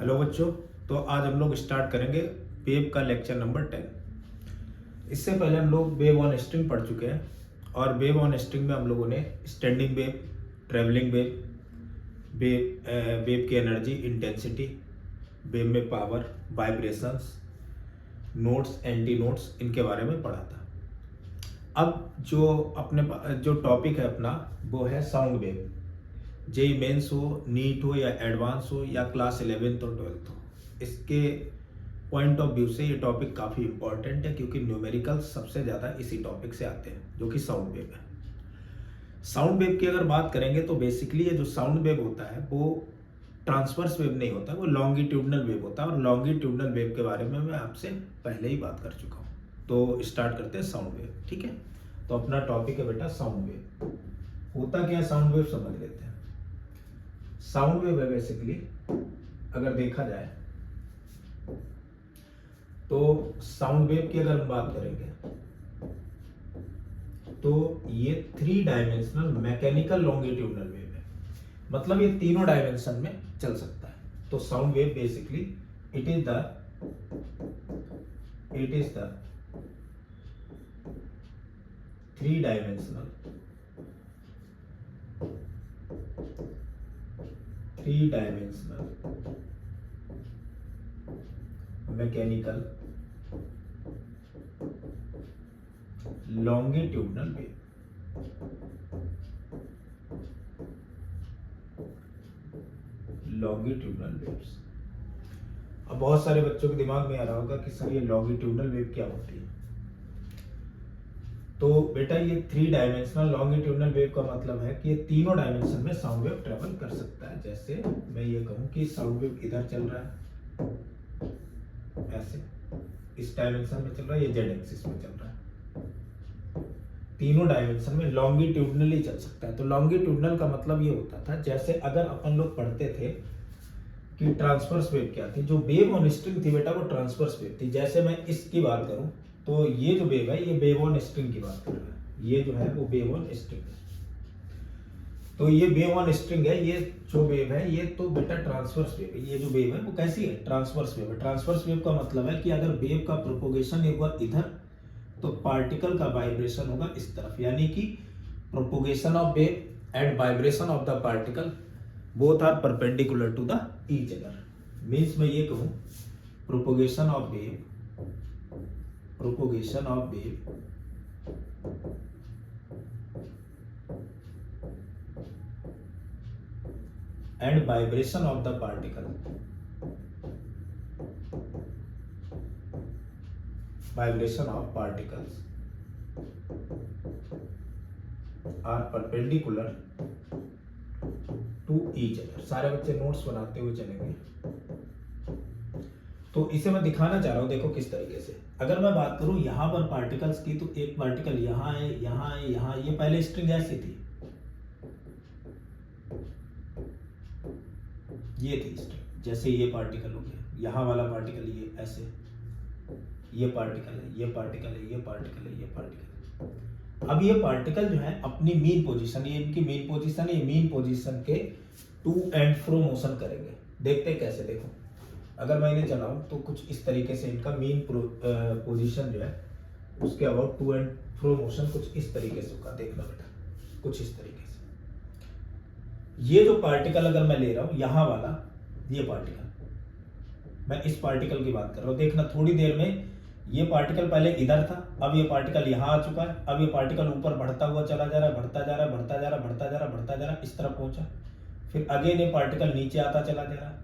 Hello बच्चों। तो आज हम लोग स्टार्ट करेंगे वेव का लेक्चर नंबर 10। इससे पहले हम लोग वेव ऑन स्ट्रिंग पढ़ चुके हैं और वेव ऑन स्ट्रिंग में हम लोगों ने standing wave, travelling wave, wave की एनर्जी, इंटेंसिटी, वेव में power, vibrations, notes, anti notes, इनके बारे में पढ़ा था। अब जो टॉपिक है अपना वो है साउंड वेव। जेई मेंस हो, नीट हो या एडवांस हो या क्लास 11th और 12th हो, इसके पॉइंट ऑफ व्यू से ये टॉपिक काफ़ी इंपॉर्टेंट है क्योंकि न्यूमेरिकल सबसे ज़्यादा इसी टॉपिक से आते हैं जो कि साउंड वेव है। साउंड वेव की अगर बात करेंगे तो बेसिकली ये जो साउंड वेव होता है वो ट्रांसवर्स वेव नहीं होता, वो लॉन्गिट्यूडनल वेव होता है और लॉन्गिट्यूडनल वेव के बारे में मैं आपसे पहले ही बात कर चुका हूँ। तो स्टार्ट करते हैं साउंड वेव। ठीक है, तो अपना टॉपिक है बेटा साउंड वेव। होता क्या है साउंड वेव समझ लेते हैं। साउंड वेव है बेसिकली, अगर देखा जाए तो साउंड वेव की अगर हम बात करेंगे तो ये 3 डायमेंशनल मैकेनिकल लॉन्गिट्यूडनल वेव है। मतलब ये तीनों डायमेंशन में चल सकता है। तो sound wave basically it is the 3 dimensional mechanical longitudinal wave. Longitudinal waves. अब बहुत सारे बच्चों के दिमाग में आ रहा होगा कि सर ये लॉन्गिट्यूडनल वेव क्या होती है। तो बेटा ये 3 डायमेंशनल लॉन्गिट्यूडनल वेव का मतलब है कि ये तीनों डायमेंशन में साउंड वेव ट्रेवल कर सकता है। जैसे मैं ये कहूं कि साउंड वेव इधर चल रहा है, ऐसे इस डायमेंशन में चल रहा है, ये जेड एक्सिस में चल रहा है। तीनों डायमेंशन में लॉन्गिट्यूडनली चल सकता है। तो लॉन्गिट्यूडनल का मतलब ये होता था, जैसे अगर अपन लोग पढ़ते थे कि ट्रांसवर्स वेव क्या थी, जो वेव ऑन स्ट्रिंग थी बेटा वो ट्रांसवर्स वेव थी। जैसे मैं इसकी बात करूं तो ये जो वेव है ये वेव ऑन स्ट्रिंग की बात कर रहा है, ये जो है वो वेव ऑन स्ट्रिंग है। तो ये वेव ऑन स्ट्रिंग है, ये जो वेव है ये तो बेटा ट्रांसवर्स वेव है। ये जो वेव है वो कैसी है, ट्रांसवर्स वेव है। ट्रांसवर्स वेव का मतलब है कि अगर वेव का प्रोपोगेशन होगा इधर तो पार्टिकल का वाइब्रेशन होगा इस तरफ, यानी कि propagation of wave and vibration of the particle both are perpendicular to the each other. Means मैं ये कहूं propagation of wave and vibration of the particle are perpendicular to each other। सारे बच्चे नोट्स बनाते हुए चलेंगे। तो इसे मैं दिखाना चाह रहा हूं, देखो किस तरीके से। अगर मैं बात करूं यहां पर पार्टिकल्स की तो एक पार्टिकल यहां है, यहां है, यहां। ये पहले स्ट्रिंग ऐसी थी, ये थी स्ट्रिंग। जैसे ये पार्टिकल हो गया, यहाँ वाला पार्टिकल ये ऐसे, ये पार्टिकल है, ये पार्टिकल है, ये पार्टिकल है, ये पार्टिकल है। अब ये पार्टिकल जो है अपनी मीन पोजीशन, ये इनकी मीन पोजीशन है, ये मीन पोजीशन के टू एंड फ्रो मोशन करेंगे। देखते हैं कैसे। देखो अगर मैं इन्हें चलाऊं तो कुछ इस तरीके से इनका मीन पोजीशन जो है उसके about to and fro motion कुछ इस तरीके से होगा। देखना बेटा कुछ इस तरीके से। ये जो पार्टिकल अगर मैं ले रहा हूं यहां वाला, ये पार्टिकल, मैं इस पार्टिकल की बात कर रहा हूं। देखना थोड़ी देर में ये पार्टिकल पहले इधर था, अब ये पार्टिकल यहां आ चुका है। अब ये पार्टिकल ऊपर बढ़ता हुआ चला जा रहा है, बढ़ता जा रहा है, बढ़ता जा रहा है, बढ़ता जा रहा है, बढ़ता जा रहा है, इस तरफ पहुंचा। फिर अगेन ये पार्टिकल नीचे आता चला जा रहा है,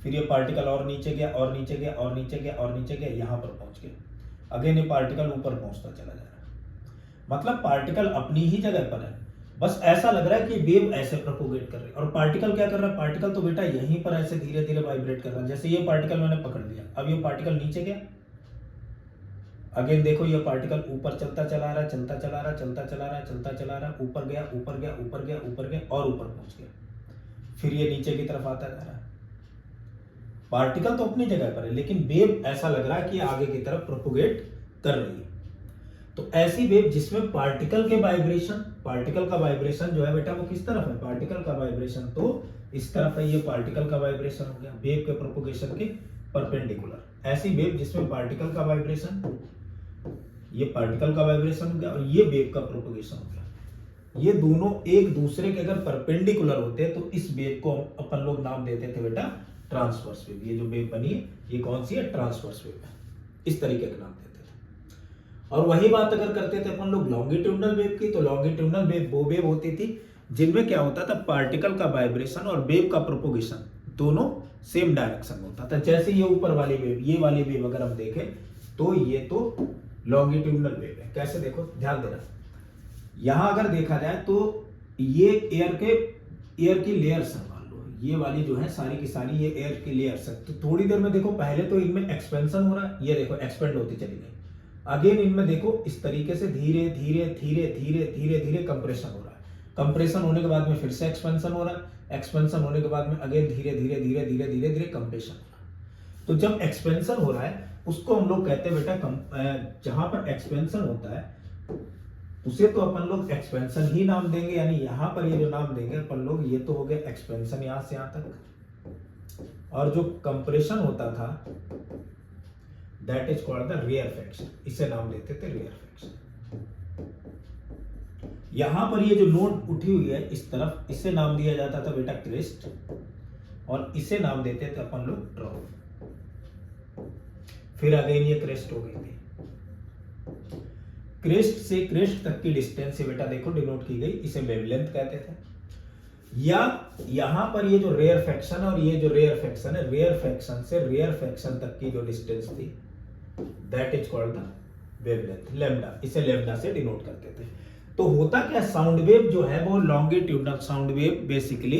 फिर ये पार्टिकल और नीचे गया और नीचे गया और नीचे गया और नीचे गया, यहां पर पहुंच गया। अगेन ये पार्टिकल ऊपर पहुंचता चला जा रहा है। मतलब पार्टिकल अपनी ही जगह पर है, बस ऐसा लग रहा है कि वेव ऐसे प्रोपोगेट कर रही है। और पार्टिकल क्या कर रहा है, पार्टिकल तो बेटा यहीं पर ऐसे धीरे धीरे वाइब्रेट कर रहा है। जैसे ये पार्टिकल मैंने पकड़ लिया, अब ये पार्टिकल नीचे गया, अगेन देखो ये पार्टिकल ऊपर चलता चला रहा है, चलता चला रहा है, चलता चला रहा है, चलता चला रहा है, ऊपर गया, ऊपर गया, ऊपर गया, ऊपर गया और ऊपर पहुंच गया। फिर ये नीचे की तरफ आता जा रहा है। पार्टिकल तो अपनी जगह पर है लेकिन वेव ऐसा लग रहा है कि आगे की तरफ प्रोपोगेट कर रही है। तो ऐसी वेव जिसमें पार्टिकल का वाइब्रेशन जो है बेटा वो किस तरफ है, पार्टिकल का वाइब्रेशन तो इस तरफ है, ये पार्टिकल का वाइब्रेशन हो गया वेव के प्रोपोगेशन के परपेंडिकुलर। ऐसी वेव जिसमें पार्टिकल का वाइब्रेशन, ये पार्टिकल का वाइब्रेशन हो गया और ये वेव का प्रोपोगेशन हो गया। ये दोनों एक दूसरे के अगर परपेंडिकुलर होते हैं तो इस वेव को अपन लोग नाम देते थे बेटा ट्रांसवर्स वेव। ये जो वेव बनी है ये कौन सी है? ट्रांसवर्स वेव है। इस तरीके का नाम देते थे। और वही बात अगर करते थे अपन लोग लॉन्गिट्यूडनल वेव की, तो लॉन्गिट्यूडनल वेव वो वेव होती थी जिनमें क्या होता था, पार्टिकल का वाइब्रेशन और वेव का प्रोपोगेशन दोनों सेम डायरेक्शन में होता था। जैसे ये ऊपर वाली वेव, ये वाली वेव अगर हम देखें तो ये तो लॉन्गिट्यूडनल वेव है। कैसे? देखो ध्यान देना, यहां अगर देखा जाए तो ये एयर की लेयर्स है। मान लो ये वाली जो है सारी की सारी ये एयर की लेयर्स है। तो थोड़ी देर में देखो पहले तो इनमें एक्सपेंशन हो रहा है, ये देखो एक्सपेंड होती चली गई। अगेन इनमें देखो इस तरीके से धीरे धीरे धीरे धीरे धीरे धीरे कंप्रेशन हो रहा है। कंप्रेशन होने के बाद में फिर से एक्सपेंशन हो रहा है। एक्सपेंशन होने के बाद में अगेन धीरे धीरे धीरे धीरे धीरे धीरे कंप्रेशन हो रहा है। तो जब एक्सपेंशन हो रहा है उसको हम लोग कहते हैं बेटा, जहां पर एक्सपेंशन होता है उसे तो अपन लोग एक्सपेंशन ही नाम देंगे, यानी यहां पर ये जो नाम देंगे अपन लोग, ये तो हो गया एक्सपेंशन यहां से यहां तक। और जो कंप्रेशन होता था that is called the rarefaction, इसे नाम देते थे रेयर फ्रैक्शन। यहां पर ये जो नोड उठी हुई है इस तरफ, इसे नाम दिया जाता था बेटा क्रेस्ट, और इसे नाम देते थे अपन लोग ट्रॉफ। फिर अगेन ये क्रेस्ट हो गई थी। क्रेस्ट से क्रेस्ट तक की डिस्टेंस से बेटा देखो डिनोट की गई, इसे वेवलेंथ कहते थे। या यहां पर ये जो रेयर फ्रैक्शन और ये जो रेयर फ्रैक्शन है, रेयर फ्रैक्शन से रेयर फ्रैक्शन तक की जो डिस्टेंस थी that is called the wavelength, lambda. इसे लैम्डा से डिनोट करते थे। तो होता क्या, साउंड वेव जो है वो longitudinal sound wave basically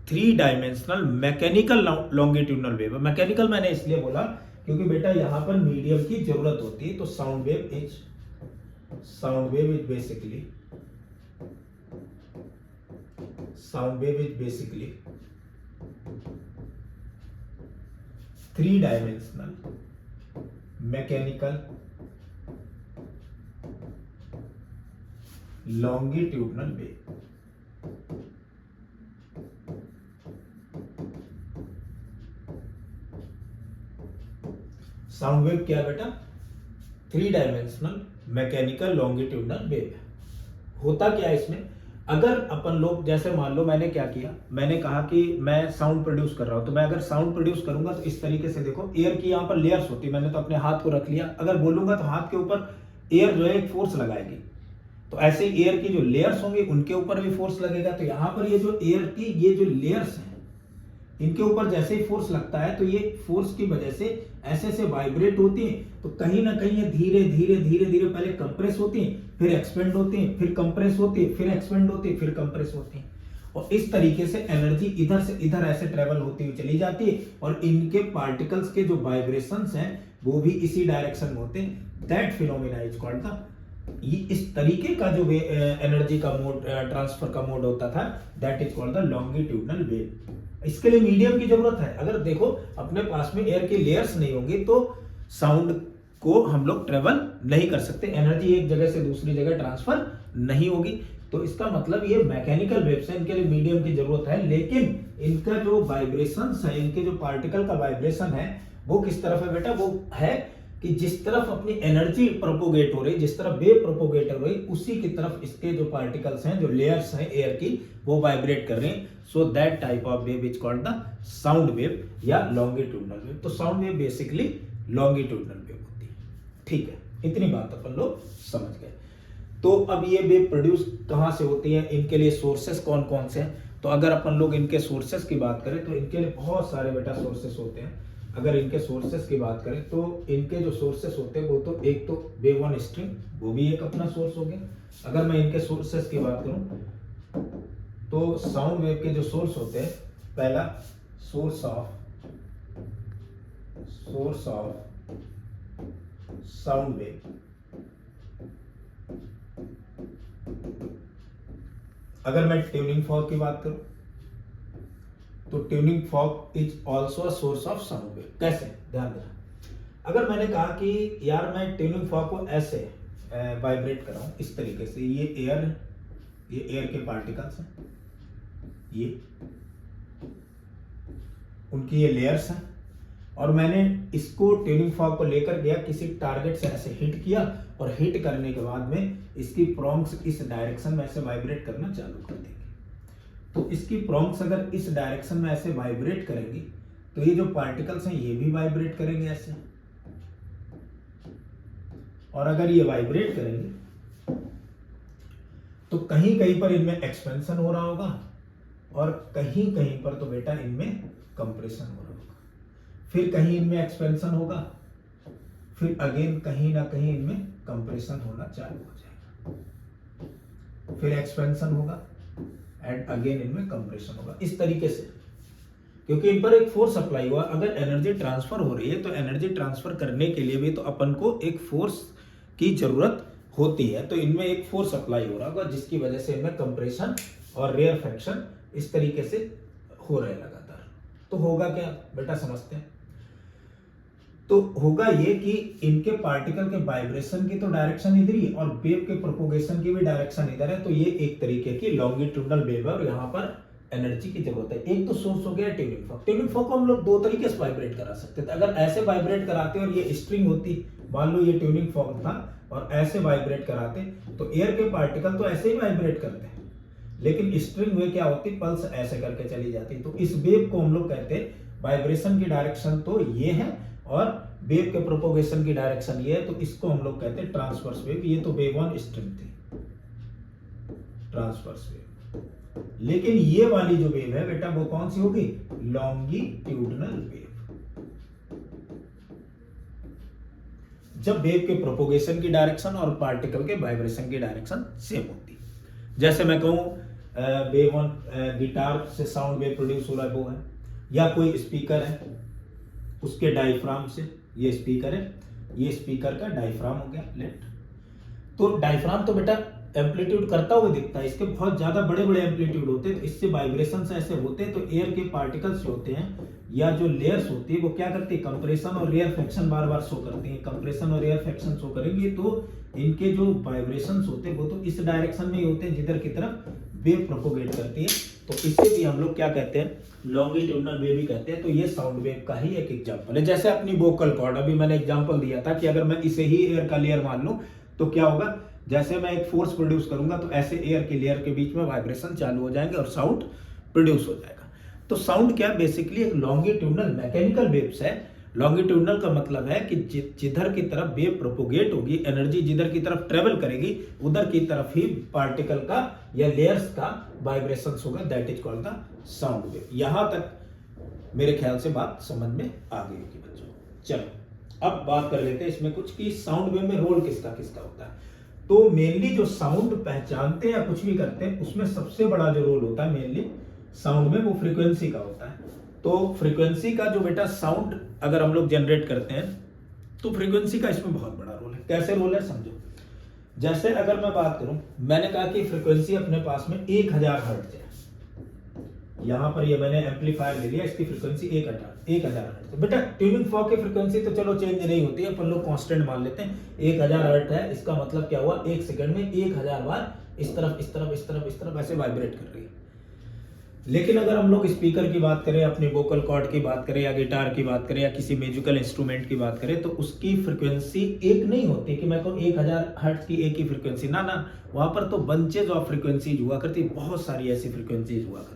3 dimensional mechanical longitudinal wave. Mechanical मैंने इसलिए बोला क्योंकि बेटा यहां पर मीडियम की जरूरत होती है। तो sound wave is basically 3 dimensional mechanical longitudinal wave. Sound wave क्या बेटा? 3 डायमेंशनल मैकेनिकल लॉन्गिट्यूडनल वेव है। होता क्या है इसमें, अगर अपन लोग जैसे मान लो मैंने क्या किया, मैंने कहा कि मैं साउंड प्रोड्यूस कर रहा हूं, तो मैं अगर साउंड प्रोड्यूस करूंगा तो इस तरीके से देखो एयर की यहां पर लेयर्स होती है। मैंने तो अपने हाथ को रख लिया, अगर बोलूंगा तो हाथ के ऊपर एयर जो है एक फोर्स लगाएगी, तो ऐसे एयर की जो लेयर्स होंगी उनके ऊपर भी फोर्स लगेगा। तो यहां पर ये जो एयर की ये जो लेयर्स हैं इनके ऊपर जैसे ही फोर्स लगता है तो ये फोर्स की वजह से ऐसे से वाइब्रेट होती हैं। तो कहीं ना कहीं ये धीरे धीरे धीरे धीरे पहले कंप्रेस होती हैं, फिर एक्सपेंड होती हैं, फिर कंप्रेस होती है, फिर एक्सपेंड होती है, फिर कंप्रेस होती हैं। और इस तरीके से एनर्जी इधर से इधर ऐसे ट्रेवल होती हुई चली जाती है। और इनके पार्टिकल्स के जो वाइब्रेशंस हैं वो भी इसी डायरेक्शन में होते हैं। That phenomena is called the, ये इस तरीके का जो एनर्जी का मोड, ट्रांसफर का मोड होता था that is called the longitudinal wave. इसके लिए मीडियम की जरूरत है। अगर देखो अपने पास में एयर की लेयर्स नहीं होंगी तो साउंड को हम लोग ट्रेवल नहीं कर सकते, एनर्जी एक जगह से दूसरी जगह ट्रांसफर नहीं होगी। तो इसका मतलब ये मैकेनिकल वेव्स है, इनके लिए मीडियम की जरूरत है। लेकिन इनका जो वाइब्रेशंस है, इनके जो पार्टिकल का वाइब्रेशन है वो किस तरफ है बेटा? वो है कि जिस तरफ अपनी एनर्जी प्रोपोगेट हो रही, जिस तरफ वेव प्रोपोगेट हो रही, उसी की तरफ इसके जो पार्टिकल्स हैं, जो लेयर्स हैं एयर की, वो वाइब्रेट कर रहे हैं। So that type of wave is called the sound wave या लॉन्गिट्यूडनल वेव। तो sound wave basically longitudinal wave होती है। ठीक है, इतनी बात अपन लोग समझ गए। तो अब ये वेव प्रोड्यूस कहां से होती है, इनके लिए सोर्सेस कौन कौन से हैं? तो अगर अपन लोग इनके सोर्सेस की बात करें तो इनके लिए बहुत सारे बेटा सोर्सेस होते हैं। अगर इनके सोर्सेस की बात करें तो इनके जो सोर्सेस होते हैं वो तो एक तो वेव वन स्ट्रिंग, वो भी एक अपना सोर्स हो गया। अगर मैं इनके सोर्सेस की बात करूं तो साउंड वेव के जो सोर्स होते हैं, पहला सोर्स ऑफ साउंड वेव, अगर मैं ट्यूनिंग फॉर्क की बात करूं तो tuning fork is also a source of sound wave. कैसे? ध्यान देना, अगर मैंने कहा कि यार मैं ट्यूनिंग फॉर्क को ऐसे वाइब्रेट कर रहा हूं इस तरीके से, ये एयर के पार्टिकल्स हैं, ये उनकी ये लेयर्स हैं, और मैंने इसको ट्यूनिंग फॉर्क को लेकर गया, किसी टारगेट से ऐसे हिट किया, और हिट करने के बाद में इसकी प्रॉन्ग्स इस डायरेक्शन में ऐसे वाइब्रेट करना चालू कर देंगे। तो इसकी प्रॉन्ग्स अगर इस डायरेक्शन में ऐसे वाइब्रेट करेंगी तो ये जो पार्टिकल्स हैं ये भी वाइब्रेट करेंगे ऐसे, और अगर ये वाइब्रेट करेंगे तो कहीं कहीं पर इनमें एक्सपेंशन हो रहा होगा, और कहीं कहीं पर तो बेटा इनमें कंप्रेशन हो रहा होगा, फिर कहीं इनमें एक्सपेंशन होगा, फिर अगेन कहीं ना कहीं इनमें कंप्रेशन होना चालू हो जाएगा, फिर एक्सपेंशन होगा एंड अगेन इनमें कंप्रेशन होगा, इस तरीके से। क्योंकि इन पर एक फोर्स अप्लाई हुआ, अगर एनर्जी ट्रांसफर हो रही है तो एनर्जी ट्रांसफर करने के लिए भी तो अपन को एक फोर्स की जरूरत होती है, तो इनमें एक फोर्स अप्लाई हो रहा होगा जिसकी वजह से इनमें कंप्रेशन और रेयरफेक्शन इस तरीके से हो रहे लगातार। तो होगा क्या बेटा समझते हैं। तो होगा ये कि इनके पार्टिकल के वाइब्रेशन की तो डायरेक्शन इधर ही और वेव के प्रोपोगेशन की भी डायरेक्शन इधर है, तो ये एक तरीके की लॉन्गिट्यूडनल वेव है और यहाँ पर एनर्जी की जरूरत है। एक तो सोर्स हो गया ट्यूनिंग फॉर्क। ट्यूनिंग फॉर्क को हम लोग दो तरीके से वाइब्रेट करा सकते थे। अगर ऐसे वाइब्रेट कराते और ये स्ट्रिंग होती, मान लो ये ट्यूनिंग फॉर्क था और ऐसे वाइब्रेट कराते तो एयर के पार्टिकल तो ऐसे ही वाइब्रेट करते हैं, लेकिन स्ट्रिंग में क्या होती, पल्स ऐसे करके चली जाती। तो इस वेव को हम लोग कहते हैं वाइब्रेशन की डायरेक्शन तो ये है और वेव के प्रोपोगेशन की डायरेक्शन ये है, तो इसको हम लोग कहते हैं ट्रांसवर्स वेव। ये तो वेव ऑन स्ट्रिंग थी, ट्रांसवर्स वेव। लेकिन ये वाली जो वेव है बेटा वो कौन सी होगी, लॉन्गिट्यूडनल वेव। जब वेव के प्रोपोगेशन की डायरेक्शन और पार्टिकल के वाइब्रेशन की डायरेक्शन सेम होती। जैसे मैं कहूं वेव ऑन गिटार से साउंड वेव प्रोड्यूस हो रहा है वो है, या कोई स्पीकर है उसके डायफ्राम से, ये स्पीकर है, ये स्पीकर का डायफ्राम हो गया लेफ्ट। तो डायफ्राम तो बेटा एम्पलीट्यूड करता हुआ दिखता है, इसके बहुत ज्यादा बड़े बड़े एम्पलीट्यूड होते हैं, तो इससे वाइब्रेशन ऐसे होते हैं। तो एयर के पार्टिकल्स होते हैं या जो लेयर्स होती है वो क्या करती है, कंप्रेशन और रेयरफेक्शन बार बार शो करती है। कंप्रेशन और रेयरफेक्शन शो करेंगे तो इनके जो वाइब्रेशंस होते हैं वो तो इस डायरेक्शन में ही होते हैं जिधर की तरफ वेव प्रोपोगेट करती है। तो इसे भी हम लोग क्या कहते हैं, लॉन्गिट्यूडनल वेव भी कहते हैं। तो ये साउंड वेव का ही एक एग्जांपल है। जैसे अपनी वोकल कॉर्ड, अभी मैंने एग्जांपल दिया था कि अगर मैं इसे ही एयर का लेयर मान लूं तो क्या होगा, जैसे मैं एक फोर्स प्रोड्यूस करूंगा तो ऐसे एयर के लेयर के बीच में वाइब्रेशन चालू हो जाएंगे और साउंड प्रोड्यूस हो जाएगा। तो साउंड क्या बेसिकली एक लॉन्गिट्यूडनल मैकेनिकल वेव्स है। लॉन्गिट्यूडनल का मतलब है कि जिधर की तरफ वेव प्रोपोगेट होगी, एनर्जी जिधर की तरफ ट्रेवल करेगी उधर की तरफ ही पार्टिकल का या लेयर्स का वाइब्रेशन होगा, that is called the sound wave. यहां तक मेरे ख्याल से बात समझ में आ गई होगी बच्चों। चलो अब बात कर लेते हैं इसमें कुछ कि साउंड वेव में रोल किसका किसका होता है। तो मेनली जो साउंड पहचानते हैं या कुछ भी करते हैं उसमें सबसे बड़ा जो रोल होता है मेनली साउंड में वो फ्रीक्वेंसी का होता है। तो फ्रीक्वेंसी का जो बेटा साउंड अगर हम लोग जनरेट करते हैं तो फ्रीक्वेंसी का इसमें बहुत बड़ा रोल है। कैसे रोल है समझो। जैसे अगर मैं बात करूं, मैंने कहा कि फ्रीक्वेंसी अपने पास में 1000 हर्ट्ज है। यहां पर ये मैंने एम्पलीफायर ले लिया, इसकी फ्रीक्वेंसी 1000 हर्ट्ज। बेटा ट्यूनिंग फॉर्क की फ्रीक्वेंसी तो चलो चेंज नहीं होती है, अपन लोग कांस्टेंट मान लेते हैं। 1000 हर्ट्ज है, इसका मतलब क्या हुआ, 1 सेकंड में 1000 बार इस तरफ इस तरफ इस तरफ इस तरफ ऐसे वाइब्रेट कर रही है। लेकिन अगर हम लोग स्पीकर की बात करें, अपने वोकल कॉर्ड की बात करें या गिटार की बात करें या किसी म्यूजिकल इंस्ट्रूमेंट की बात करें तो उसकी फ्रीक्वेंसी एक नहीं होती कि मैं कहूँ 1000 हर्ट्ज की एक ही फ्रीक्वेंसी, ना, वहां पर तो बंचेज ऑफ फ्रीक्वेंसीज हुआ करती, बहुत सारी ऐसी फ्रीक्वेंसीज हुआ करती,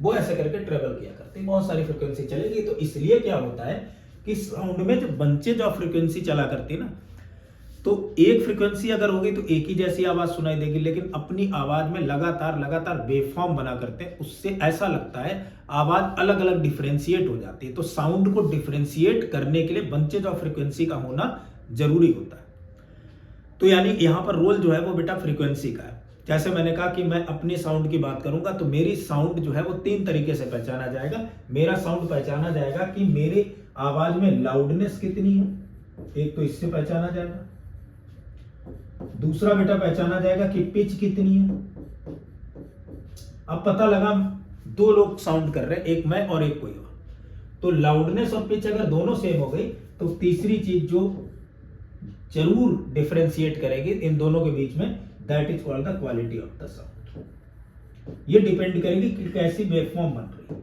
वो ऐसे करके ट्रेवल किया करती, बहुत सारी फ्रीक्वेंसी चलेगी। तो इसलिए क्या होता है कि साउंड में जब बंचेज ऑफ फ्रीक्वेंसी चला करती है ना, तो एक फ्रीक्वेंसी अगर होगी तो एक ही जैसी आवाज सुनाई देगी, लेकिन अपनी आवाज में लगातार वेवफॉर्म बना करते हैं, उससे ऐसा लगता है आवाज अलग अलग डिफरेंशिएट हो जाती है। तो साउंड को डिफरेंशिएट करने के लिए बंचेज ऑफ फ्रीक्वेंसी का होना जरूरी होता है। तो यानी यहां पर रोल जो है वो बेटा फ्रीक्वेंसी का है। जैसे मैंने कहा कि मैं अपने साउंड की बात करूंगा तो मेरी साउंड जो है वो 3 तरीके से पहचाना जाएगा। मेरा साउंड पहचाना जाएगा कि मेरी आवाज में लाउडनेस कितनी है, एक तो इससे पहचाना जाएगा। दूसरा बेटा पहचाना जाएगा कि पिच कितनी है। अब पता लगा 2 लोग साउंड कर रहे हैं, एक मैं और एक कोई और, तो लाउडनेस और पिच अगर दोनों सेम हो गई तो तीसरी चीज जो जरूर डिफरेंशिएट करेगी इन दोनों के बीच में, that is called the quality of the sound. ये डिपेंड करेगी कि कैसी वेवफॉर्म बन रही है।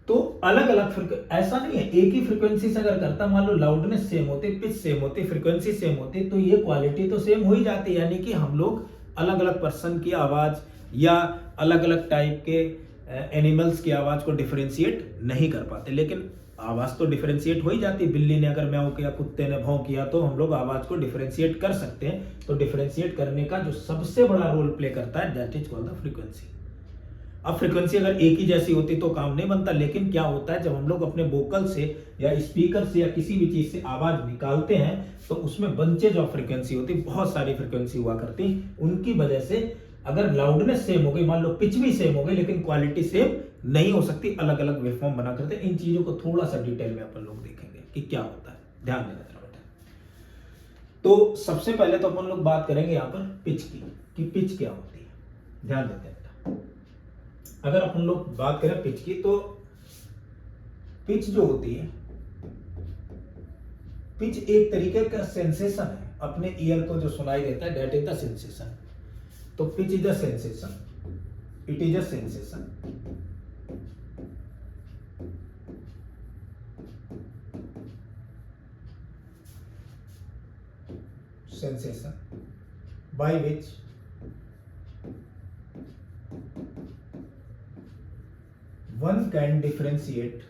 तो अलग अलग ऐसा नहीं है एक ही फ्रीक्वेंसी से अगर करता, मान लो लाउडनेस सेम होती, पिच सेम होती, फ्रीक्वेंसी सेम होती, तो ये क्वालिटी तो सेम हो ही जाती है। यानी कि हम लोग अलग अलग पर्सन की आवाज या अलग अलग टाइप के एनिमल्स की आवाज को डिफरेंशिएट नहीं कर पाते, लेकिन आवाज तो डिफरेंशिएट हो ही जाती। बिल्ली ने अगर म्याऊ किया, कुत्ते ने भौं किया, तो हम लोग आवाज को डिफरेंशिएट कर सकते हैं। तो डिफरेंशिएट करने का जो सबसे बड़ा रोल प्ले करता है, that is called the frequency. अब फ्रीक्वेंसी अगर एक ही जैसी होती तो काम नहीं बनता, लेकिन क्या होता है जब हम लोग अपने वोकल से या स्पीकर से या किसी भी चीज से आवाज निकालते हैं तो उसमें बंचेज ऑफ फ्रीक्वेंसी होती, बहुत सारी फ्रीक्वेंसी हुआ करती। उनकी वजह से अगर लाउडनेस सेम हो गई, मान लो पिच भी सेम हो गई, लेकिन क्वालिटी सेम नहीं हो सकती, अलग अलग वेवफॉर्म बना करते। इन चीजों को थोड़ा सा डिटेल में अपन लोग देखेंगे कि क्या होता है, ध्यान देना जरा बेटा। तो सबसे पहले तो अपन लोग बात करेंगे यहाँ पर पिच की, कि पिच क्या होती है, ध्यान देते हैं बेटा। अगर अपन लोग बात करें पिच की, तो पिच जो होती है, पिच एक तरीके का सेंसेशन है, अपने ईयर को जो सुनाई देता है, दैट इज द सेंसेशन। तो pitch is the sensation, it is a sensation. Sensation by which one can differentiate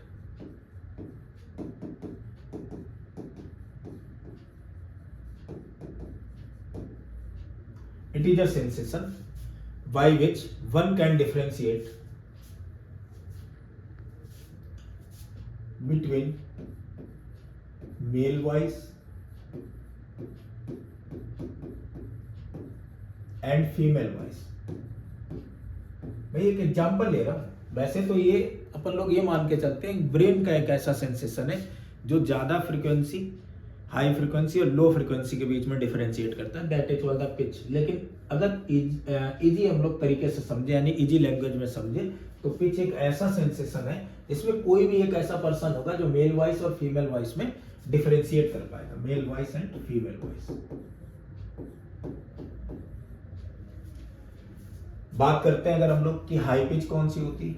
it is a sensation by which one can differentiate between male voice and female voice. भाई एक example ले रहा हूं, वैसे तो ये अपन लोग ये मान के चलते हैं ब्रेन का एक ऐसा सेंसेशन है जो ज्यादा फ्रीक्वेंसी, हाई फ्रीक्वेंसी और लो फ्रीक्वेंसी के बीच में डिफरेंशिएट करता है, that is called the pitch. लेकिन अगर इजी हम लोग तरीके से समझे, यानी इजी लैंग्वेज में समझे, तो पिच एक ऐसा सेंसेशन है इसमें कोई भी एक ऐसा पर्सन होगा जो मेल वॉइस और फीमेल वॉइस में डिफरेंशिएट कर पाएगा, male voice and female voice. बात करते हैं अगर हम लोग कि हाई पिच कौन सी होती है,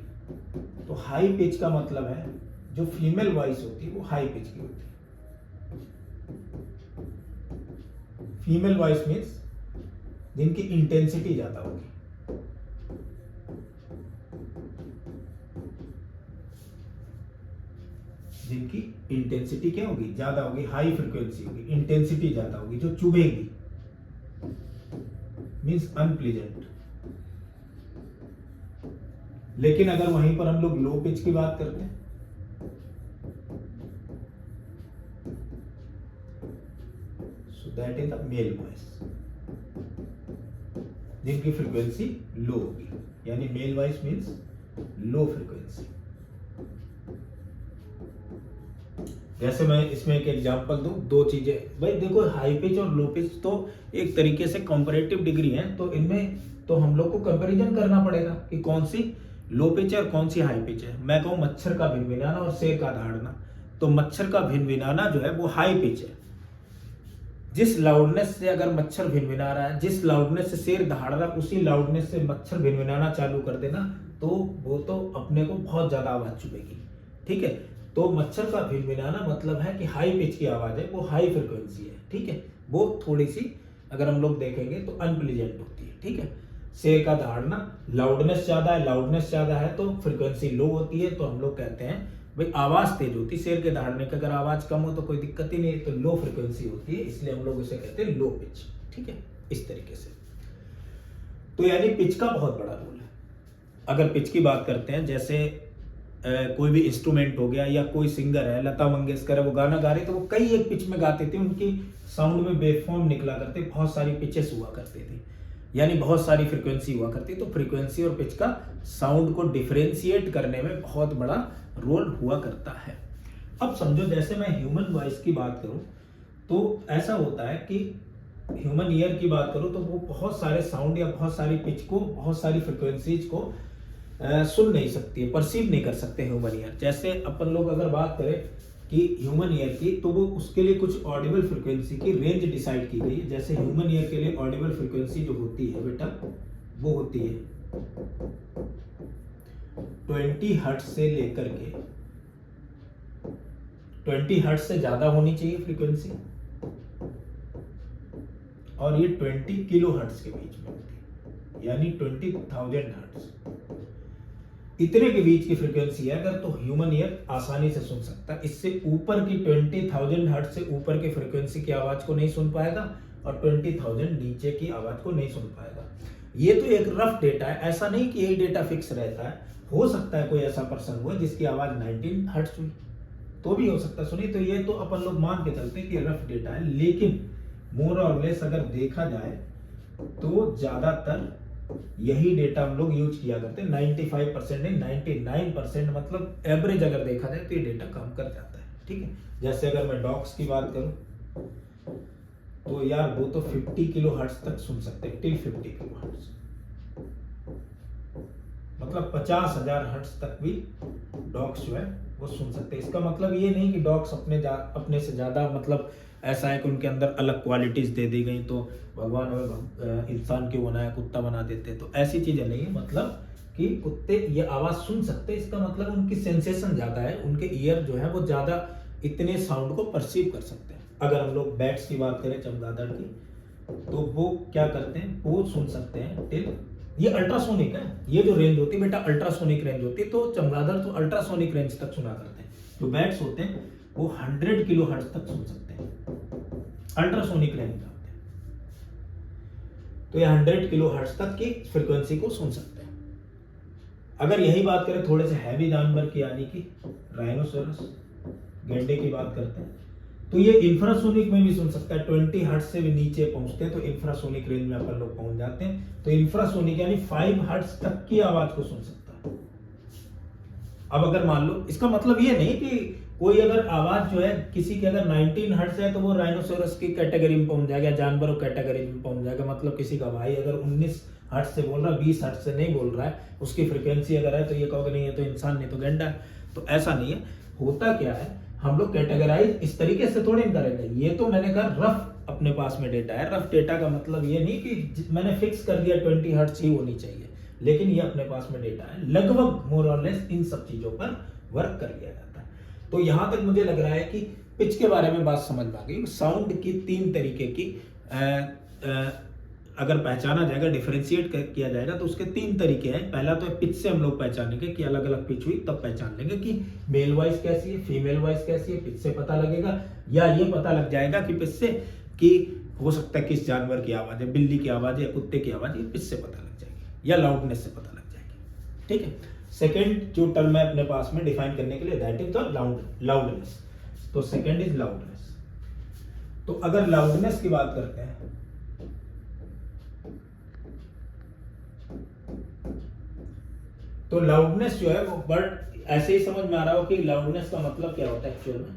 तो हाई पिच का मतलब है जो फीमेल वॉइस होती है वो हाई पिच की होती है। फीमेल वॉइस मीन्स जिनकी इंटेंसिटी ज्यादा होगी, जिनकी इंटेंसिटी क्या होगी, ज्यादा होगी, हाई फ्रीक्वेंसी होगी, इंटेंसिटी ज्यादा होगी, जो चुभेगी, मीन्स अनप्लीजेंट। लेकिन अगर वहीं पर हम लोग लो पिच की बात करते हैं, सो that is the male voice, जिनकी फ्रीक्वेंसी लो होगी, यानी male voice means low frequency. जैसे मैं इसमें एक एग्जांपल दूं, दो चीजें भाई देखो, हाई पिच और लो पिच तो एक तरीके से कंपैरेटिव डिग्री है, तो इनमें तो हम लोग को कंपैरिजन करना पड़ेगा कि कौन सी लो पिच है और कौन सी हाई पिच है। मैं कहूं मच्छर का भिनभिनाना और शेर का दहाड़ना, तो मच्छर का भिनभिनाना जो है वो हाई पिच है। जिस लाउडनेस से अगर मच्छर भिनभिना रहा है, जिस लाउडनेस से शेर दहाड़ रहा है, उसी लाउडनेस से मच्छर भिनभिनाना चालू कर देना, तो वो तो अपने को बहुत ज्यादा आवाज चुभेगी, ठीक है। तो मच्छर का भिनभिनाना मतलब है कि हाई पिच की आवाज है, वो हाई फ्रिक्वेंसी है, ठीक है। वो थोड़ी सी अगर हम लोग देखेंगे तो अनप्लीजेंट होती है, ठीक है। शेर का दहाड़ना, लाउडनेस ज्यादा है, लाउडनेस ज्यादा है तो फ्रीक्वेंसी लो होती है, तो हम लोग कहते हैं भाई आवाज तेज होती है। शेर के दहाड़ने की अगर आवाज कम हो तो कोई दिक्कत ही नहीं, तो लो फ्रीक्वेंसी होती है, इसलिए हम लोग इसे कहते हैं लो पिच, ठीक है, इस तरीके से। तो यानी पिच का बहुत बड़ा रोल है। अगर पिच की बात करते हैं, जैसे कोई भी इंस्ट्रूमेंट हो गया या कोई सिंगर है, लता मंगेशकर है, वो गाना गा रहे तो वो कई एक पिच में गाते थे, उनकी साउंड में वेवफॉर्म निकला करते, बहुत सारी पिचेस हुआ करते थे, यानी बहुत सारी फ्रीक्वेंसी हुआ करती। तो फ्रीक्वेंसी और पिच का साउंड को डिफरेंशिएट करने में बहुत बड़ा रोल हुआ करता है। अब समझो जैसे मैं ह्यूमन वॉइस की बात करूं, तो ऐसा होता है कि ह्यूमन ईयर की बात करूं तो वो बहुत सारे साउंड या बहुत सारी पिच को, बहुत सारी फ्रीक्वेंसीज को सुन नहीं सकती है, परसीव नहीं कर सकते ह्यूमन ईयर। जैसे अपन लोग अगर बात करें कि ह्यूमन ईयर की, तो वो उसके लिए कुछ ऑडिबल फ्रीक्वेंसी की रेंज डिसाइड की गई है। जैसे ह्यूमन ईयर के लिए ऑडिबल फ्रीक्वेंसी जो होती है बेटा, वो होती है 20 हर्ट्ज से लेकर के 20 हर्ट्ज से ज्यादा होनी चाहिए फ्रीक्वेंसी, और ये 20 किलो हर्ट्ज के बीच में होती है, यानी 20,000 हर्ट्ज। इतने के बीच की फ्रीक्वेंसी है अगर, तो ह्यूमन ईयर आसानी से सुन सकता है। इससे ऊपर की 20,000 हर्ट्ज से ऊपर की फ्रीक्वेंसी की आवाज को नहीं सुन पाएगा, और 20,000 नीचे की आवाज को नहीं सुन पाएगा। ये तो एक रफ डेटा है, ऐसा नहीं कि यही डेटा फिक्स रहता है। हो सकता है कोई ऐसा पर्सन हुआ जिसकी आवाज 19 हर्ट्ज हुई, तो भी हो सकता है सुनी। तो ये तो अपन लोग मान के चलते हैं कि रफ डेटा है, लेकिन मोर और लेस अगर देखा जाए तो ज्यादातर यही डेटा हम लोग यूज किया करते हैं। 95% नहीं, 99% मतलब एवरेज अगर देखा जाए तो ये डेटा काम कर जाता है। ठीक है, जैसे अगर मैं डॉग्स की बात करूं तो यार वो तो 50 किलो हर्ट्ज तक सुन सकते हैं, टिल 50 किलो हर्ट्ज, मतलब 50,000 हर्ट्ज तक भी डॉग्स जो है वो सुन सकते हैं। इसका मतलब ये नहीं कि डॉग्स अपने से ज्यादा, मतलब ऐसा है कि उनके अंदर अलग क्वालिटीज दे दी गई तो भगवान हमें इंसान क्यों बनाया, कुत्ता बना देते, तो ऐसी चीजें नहीं है। मतलब कि कुत्ते ये आवाज सुन सकते हैं, इसका मतलब उनकी सेंसेशन ज्यादा है, उनके ईयर जो है वो ज्यादा इतने साउंड को परसीव कर सकते हैं। अगर हम लोग बैट्स की बात करें, चमगादड़ की, तो वो क्या करते हैं, वो सुन सकते हैं टिल, ये अल्ट्रासोनिक है, ये जो रेंज होती है बेटा अल्ट्रासोनिक रेंज होती है, तो चमगादड़ तो अल्ट्रासोनिक रेंज तक सुना करते हैं। जो बैट्स होते हैं वो 100 किलो हर्ट्ज तक सुन सकते हैं, अल्ट्रासोनिक रेंज में होते हैं। तो ये 100 किलो हर्ट्ज तक की फ्रीक्वेंसी को सुन सकते हैं। अगर यही बात करें थोड़े से हैवी जानवर की, यानी कि राइनोसोरस, गेंडे की बात करते हैं, तो ये इंफ्रासोनिक में भी सुन सकता है। 20 हर्ट्ज से भी नीचे पहुंचते हैं तो इंफ्रासोनिक रेंज में अपन लोग पहुंच जाते हैं। तो इंफ्रासोनिक यानी 5 हर्ट्ज तक की आवाज को सुन सकता है। अब अगर मान लो, इसका मतलब ये नहीं कि कोई अगर आवाज जो है किसी के अगर 19 हर्ट्ज है तो वो राइनोसोरस की कैटेगरी में पहुंच जाएगा, जानवरों कैटेगरी में पहुंच जाएगा। मतलब किसी का भाई अगर 19 हर्ट्ज से बोल रहा है, 20 हर्ट्ज से नहीं बोल रहा है, उसकी फ्रीक्वेंसी अगर है, तो ये कहोगे नहीं है तो इंसान नहीं तो गेंडा है। तो ऐसा नहीं है। होता क्या है, हम लोग कैटेगराइज इस तरीके से थोड़े करेंगे। ये तो मैंने कहा रफ अपने पास में डेटा है। रफ डेटा का मतलब ये नहीं कि मैंने फिक्स कर दिया 20 हर्ट्ज ही होनी चाहिए, लेकिन ये अपने पास में डेटा है, लगभग मोर और लेस इन सब चीजों पर वर्क कर लिया जाता है। तो यहां तक मुझे लग रहा है कि पिच के बारे में बात समझ में आ गई। साउंड की 3 तरीके की अगर पहचाना जाएगा, डिफरेंशिएट किया जाएगा, तो उसके 3 तरीके हैं। पहला तो पिच से हम लोग पहचानेंगे कि अलग अलग पिच हुई, तब पहचान लेंगे कि मेल वॉइस कैसी है, फीमेल वॉइस कैसी है, पिच से पता लगेगा। या ये पता लग जाएगा कि पिच से कि हो सकता है किस जानवर की आवाज है, बिल्ली की आवाज है या कुत्ते की आवाज है, पिच से पता लग जाएगी, या लाउडनेस से पता लग जाएगी। ठीक है, सेकेंड जो टर्म है अपने पास में डिफाइन करने के लिए, दैट इज द लाउडनेस। तो सेकेंड इज लाउडनेस। तो अगर लाउडनेस की बात करते हैं, तो लाउडनेस जो है वो बट ऐसे ही समझ में आ रहा हो कि लाउडनेस का मतलब क्या होता है एक्चुअल में।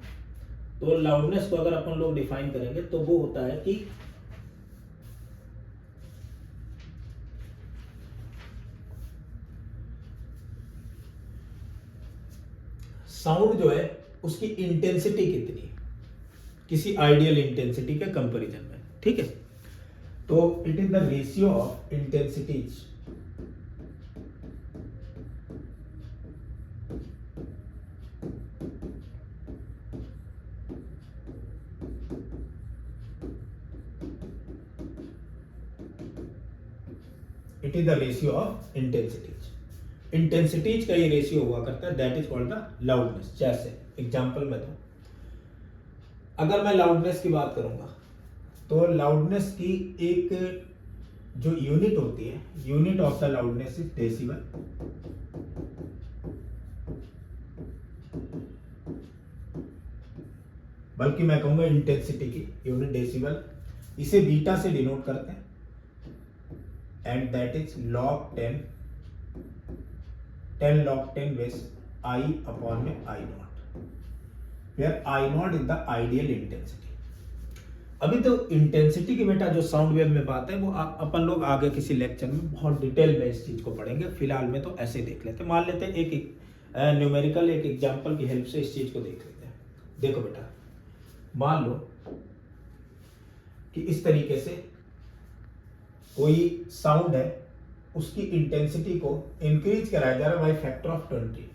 तो लाउडनेस को अगर अपन लोग डिफाइन करेंगे तो वो होता है कि साउंड जो है उसकी इंटेंसिटी कितनी है किसी आइडियल इंटेंसिटी के कंपैरिजन में। ठीक है, तो it is the ratio of intensities it is the ratio of intensities. Intensities का ये रेशियो हुआ करता है, that is called the loudness. जैसे एग्जांपल में दूं, अगर मैं लाउडनेस की बात करूंगा तो लाउडनेस की एक जो यूनिट होती है, unit of the loudness is decibel. बल्कि मैं कहूंगा इंटेंसिटी की यूनिट डेसिबल, इसे बीटा से डिनोट करते हैं, and that is log 10 log 10 base I upon में I naught, where I naught is the ideal intensity। अभी तो इंटेंसिटी की बेटा जो साउंड वेव में बात है वो अपन लोग आगे किसी लेक्चर में बहुत डिटेल में इस चीज को पढ़ेंगे। फिलहाल में तो ऐसे देख लेते हैं, मान लेते हैं एक न्यूमेरिकल एक एग्जांपल की हेल्प से इस चीज को देख लेते हैं। देखो बेटा, मान लो कि इस तरीके से कोई साउंड है उसकी इंटेंसिटी को इंक्रीज कराया जा रहा है बाई फैक्टर ऑफ 20।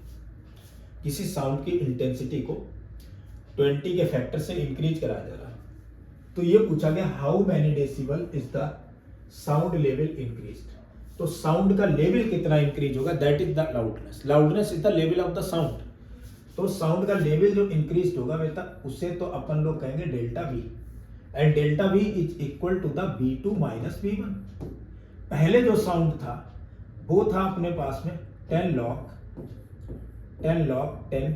किसी साउंड की इंटेंसिटी को 20 के फैक्टर से इंक्रीज कराया जा रहा है। तो ये पूछा गया how many decibel is the sound level increased. तो साउंड का लेवल कितना इंक्रीज होगा, that is the loudness. Loudness is the level of the sound. तो साउंड का लेवल जो इंक्रीज होगा बेटा उसे तो अपन लोग कहेंगे delta V, and delta V is equal to the V2 minus V1। पहले जो साउंड था वो था अपने पास में 10 log 10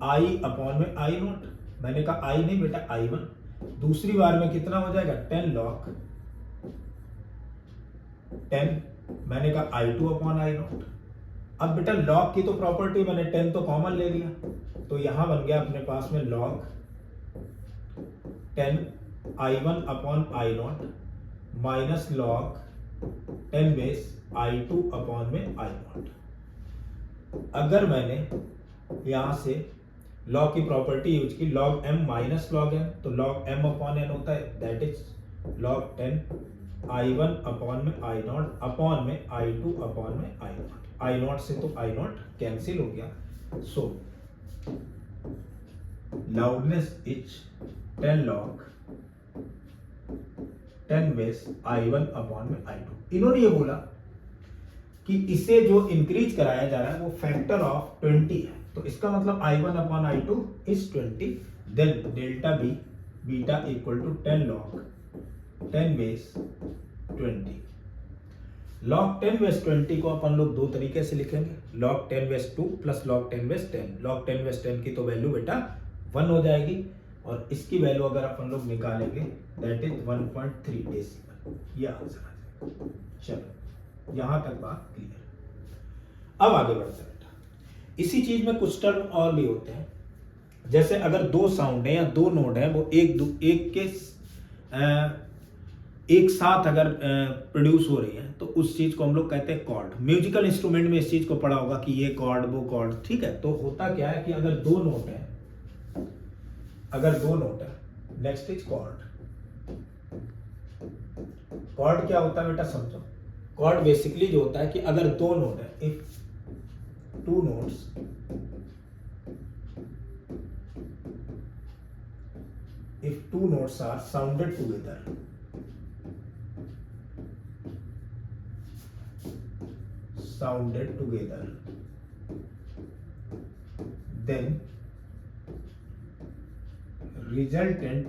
I अपॉन में I नॉट। मैंने कहा I नहीं बेटा I1। दूसरी बार में कितना हो जाएगा 10 log 10, मैंने कहा I2 अपॉन I नॉट। अब बेटा log की तो प्रॉपर्टी मैंने 10 तो कॉमन ले लिया, तो यहां बन गया अपने पास में log 10 I1 upon I not minus log 10 base I2 upon में I नॉट। अगर मैंने यहां से log की प्रॉपर्टी यूज की log m minus log n, तो log m अपॉन n होता है, that is log 10 I1 upon में I नॉट अपॉन में I2 अपॉन में I नॉट। I नॉट से तो I नॉट कैंसिल हो गया। So loudness is 10 log 10 base I1 upon में I2। इन्होंने ये बोला कि इसे जो इंक्रीज कराया जा रहा है वो फैक्टर ऑफ 20 है, तो इसका मतलब I1 upon I2 is 20। Then delta B beta equal to 10 log 10 base 20। log 10 base 20 को अपन लोग दो तरीके से लिखेंगे, log 10 base 2 plus log 10 base 10। log 10 base 10 की तो वैल्यू बेटा 1 हो जाएगी, और इसकी वैल्यू अगर अपन लोग निकालेंगे दैट इज 1.3 डेसिबल। ये आंसर आ जाएगा। चलो यहां तक बात क्लियर। अब आगे बढ़ते हैं बेटा, इसी चीज में कुछ टर्म और भी होते हैं। जैसे अगर दो साउंड है या दो नोड है वो एक साथ अगर प्रोड्यूस हो रही है तो उस चीज को हम लोग कहते हैं कॉर्ड। म्यूजिकल इंस्ट्रूमेंट में इस चीज को पढ़ा होगा कि ये कॉर्ड वो कॉर्ड, ठीक है। तो होता क्या है कि अगर दो नोट है नेक्स्ट इज कॉर्ड। कॉर्ड क्या होता है बेटा समझो। कॉर्ड बेसिकली जो होता है कि अगर दो नोट है, if two notes are sounded together then resultant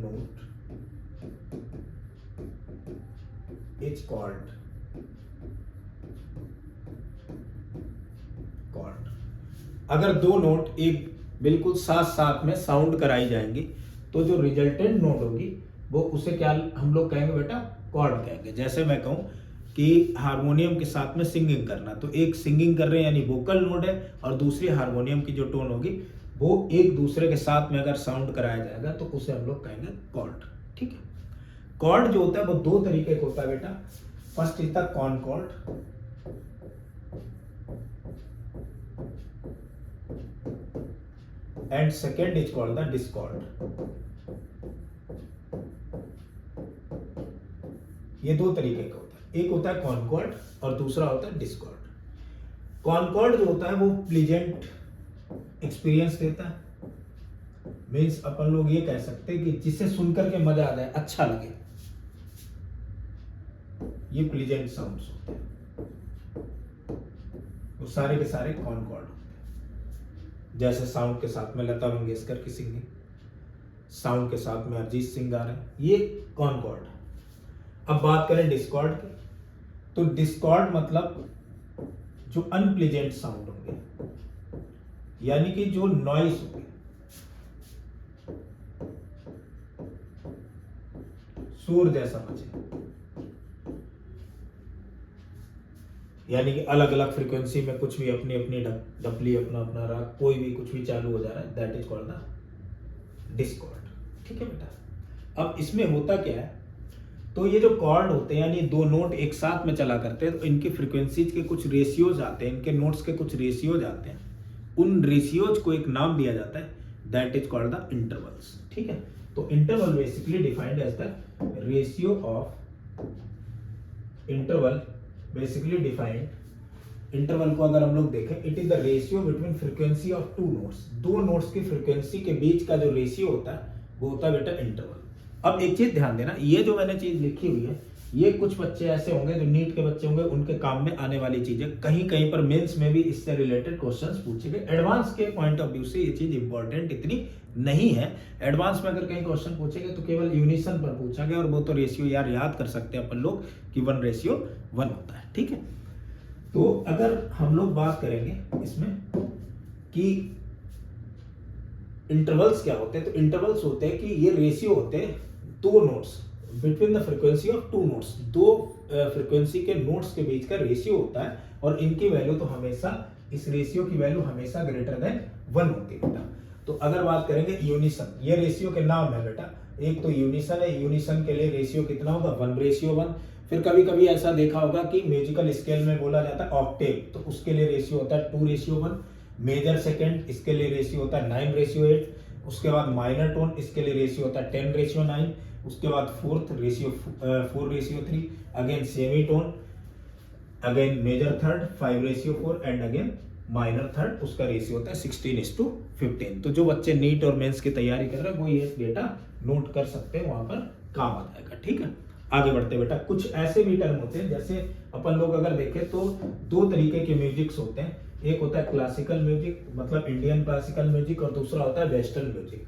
note is called chord। अगर दो नोट एक बिल्कुल साथ साथ में साउंड कराई जाएंगी तो जो रिजल्टेंट नोट होगी वो उसे क्या हम लोग कहेंगे बेटा कॉर्ड कहेंगे। जैसे मैं कहूं कि हारमोनियम के साथ में सिंगिंग करना, तो एक सिंगिंग कर रहे हैं यानी वोकल नोड है, और दूसरी हारमोनियम की जो टोन होगी वो एक दूसरे के साथ में अगर साउंड कराया जाएगा तो उसे हम लोग कहेंगे कॉर्ड, ठीक है। कॉर्ड जो होता है वो दो तरीके का होता है बेटा। First is the concord, and second is called the discord. ये दो तरीके का होता है, एक होता है कॉनकॉर्ड और दूसरा होता है डिस्कॉर्ड। कॉनकॉर्ड जो होता है वो प्लीजेंट एक्सपीरियंस देता है, मीन्स अपन लोग ये कह सकते हैं कि जिसे सुनकर के मजा आ जाए, अच्छा लगे, ये प्लीजेंट साउंड्स होते हैं। वो सारे के सारे कॉनकॉर्ड होते हैं। जैसे साउंड के साथ में लता मंगेशकर की सिंगिंग, साउंड के साथ में अरिजीत सिंह गा रहे हैं, ये कॉनकॉर्ड है। अब बात करें डिस्कॉर्ड की, तो डिस्कॉर्ड मतलब जो अनप्लीजेंट साउंड होंगे, यानी कि जो नॉइस होंगे, शोर जैसा मचे, यानी कि अलग अलग फ्रीक्वेंसी में कुछ भी अपनी अपनी डपली अपना अपना राग कोई भी कुछ भी चालू हो जा रहा है, that is called the Discord, ठीक है बेटा। अब इसमें होता क्या है, तो ये जो कॉर्ड होते हैं यानी दो नोट एक साथ में चला करते हैं, तो इनकी फ्रीक्वेंसीज के कुछ रेशियोज आते हैं, इनके नोट्स के कुछ रेशियोज आते हैं, उन रेशियोज को एक नाम दिया जाता है, that is called the intervals, ठीक है। तो interval basically defined as the ratio of interval basically defined, interval को अगर हम लोग देखें, it is the ratio between frequency of two notes, दो नोट्स की फ्रीक्वेंसी के बीच का जो रेशियो होता है वो होता है बेटा इंटरवल। अब एक चीज ध्यान देना, ये जो मैंने चीज लिखी हुई है ये कुछ बच्चे ऐसे होंगे जो नीट के बच्चे होंगे, उनके काम में आने वाली चीजें, कहीं कहीं पर मेंस में भी इससे रिलेटेड क्वेश्चंस पूछे गए। एडवांस के पॉइंट ऑफ व्यू से ये चीज इंपॉर्टेंट इतनी नहीं है। एडवांस में अगर कहीं क्वेश्चन पूछेंगे तो केवल यूनिसन पर पूछा गया, और वो तो रेशियो यार याद कर सकते हैं अपन लोग कि 1:1 होता है, ठीक है। तो अगर हम लोग बात करेंगे इसमें कि इंटरवल्स क्या होते हैं, तो इंटरवल्स होते हैं कि ये रेशियो होते हैं दो notes between the frequency of two notes, दो फ्रीक्वेंसी के नोट्स के बीच का रेशियो होता है, और इनकी वैल्यू तो हमेशा, इस रेशियो की वैल्यू हमेशा ग्रेटर देन 1 होती है बेटा। तो अगर बात करेंगे यूनिसन, ये रेशियो के नाम है बेटा, एक तो यूनिसन है, यूनिसन के लिए रेशियो कितना होगा 1:1। फिर कभी कभी ऐसा देखा होगा कि म्यूजिकल स्केल में बोला जाता है ऑक्टेव, तो उसके लिए रेशियो होता है 2:1। मेजर सेकेंड, इसके लिए रेशियो होता है 9:8। उसके बाद माइनर टोन, इसके लिए रेशियो होता है 10:9। उसके बाद fourth ratio 4:3। Again semitone, again major third 5:4, and again minor third, उसका रेशियो होता है 16:15। तो जो बच्चे नीट और मेंस की तैयारी कर रहे हैं वो ये डेटा नोट कर सकते हैं, वहां पर काम आ जाएगा, ठीक है। आगे बढ़ते बेटा, कुछ ऐसे भी टर्म होते हैं, जैसे अपन लोग अगर देखें तो दो तरीके के म्यूजिक्स होते हैं, एक होता है क्लासिकल म्यूजिक मतलब इंडियन क्लासिकल म्यूजिक, और दूसरा होता है वेस्टर्न म्यूजिक।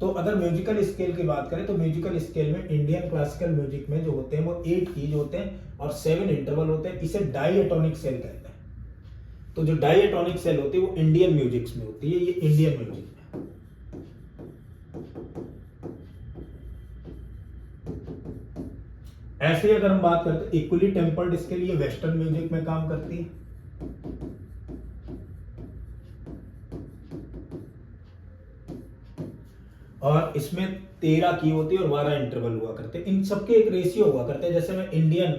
तो अगर म्यूजिकल स्केल की बात करें तो म्यूजिकल स्केल में इंडियन क्लासिकल म्यूजिक में जो होते हैं वो 8 कीज होते हैं और 7 इंटरवल होते हैं, इसे डाईएटोनिक सेल कहते हैं। तो जो डाईएटोनिक सेल होती है वो इंडियन म्यूजिक्स में होती है, ये इंडियन म्यूजिक में। ऐसे ही अगर हम बात करते हैं इक्वली टेम्पर्ड स्केल, ये वेस्टर्न म्यूजिक में काम करती है। और इसमें 13 की होती है और 12 इंटरवल हुआ करते हैं। इन सबके एक रेशियो हुआ करते हैं। जैसे मैं इंडियन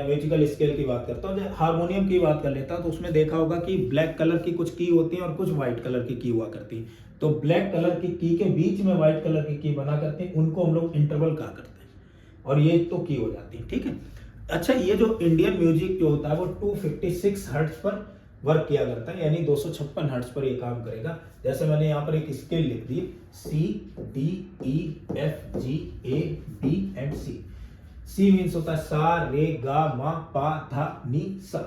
म्यूजिकल स्केल की बात करता हूँ, हारमोनियम की बात कर लेता हूँ, तो उसमें देखा होगा कि ब्लैक कलर की कुछ की होती है और कुछ व्हाइट कलर की की हुआ करती है। तो ब्लैक कलर की के बीच में व्हाइट कलर की बना करते हैं, उनको हम लोग इंटरवल कहा करते हैं, और ये तो की हो जाती है, ठीक है। अच्छा, ये जो इंडियन म्यूजिक जो होता है वो 256 हर्ट्ज पर वर्क किया करता है, यानी 256 हर्ट्ज पर ये काम करेगा। जैसे मैंने यहाँ पर एक स्केल लिख दी, C D E F G A B and C। C means होता है सा रे गा मा पा धा नी सा।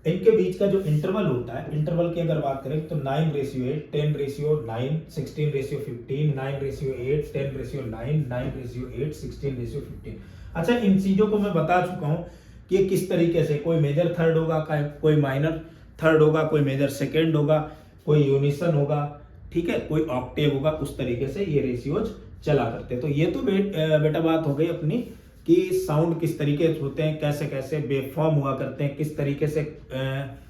इनके बीच का जो इंटरवल होता है, इंटरवल की अगर बात करें तो 9:8, 10:9, 16:15, 9:8, 10:9, 9:8, 16:15। अच्छा, इन चीजों को मैं बता चुका हूं कि किस तरीके से कोई मेजर थर्ड होगा, कोई माइनर थर्ड होगा, कोई मेजर सेकेंड होगा, कोई यूनिसन होगा, ठीक है, कोई ऑक्टेव होगा, उस तरीके से ये रेशियोज चला करते। तो ये तो बेटा बात हो गई अपनी कि साउंड किस तरीके से होते हैं, कैसे कैसे वेवफॉर्म हुआ करते हैं, किस तरीके से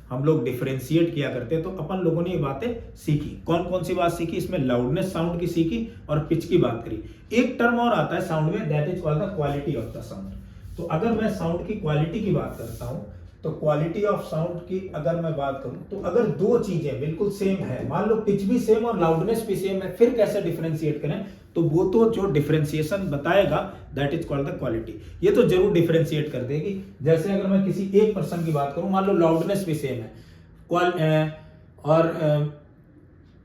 हम लोग डिफरेंशिएट किया करते हैं। तो अपन लोगों ने ये बातें सीखी। कौन कौन सी बात सीखी इसमें? लाउडनेस साउंड की सीखी और पिच की बात करी। एक टर्म और आता है साउंड में, that is called the quality of the sound. तो अगर मैं साउंड की क्वालिटी की बात करता हूं, तो क्वालिटी ऑफ साउंड की अगर मैं बात करूं, तो अगर दो चीजें बिल्कुल सेम है, मान लो पिच भी सेम और लाउडनेस भी सेम है, फिर कैसे डिफरेंशिएट करें? तो वो तो जो डिफरेंशिएशन बताएगा that is called the quality. ये तो जरूर डिफरेंशिएट कर देगी। जैसे अगर मैं किसी एक पर्सन की बात करूं, मान लो लाउडनेस भी सेम है और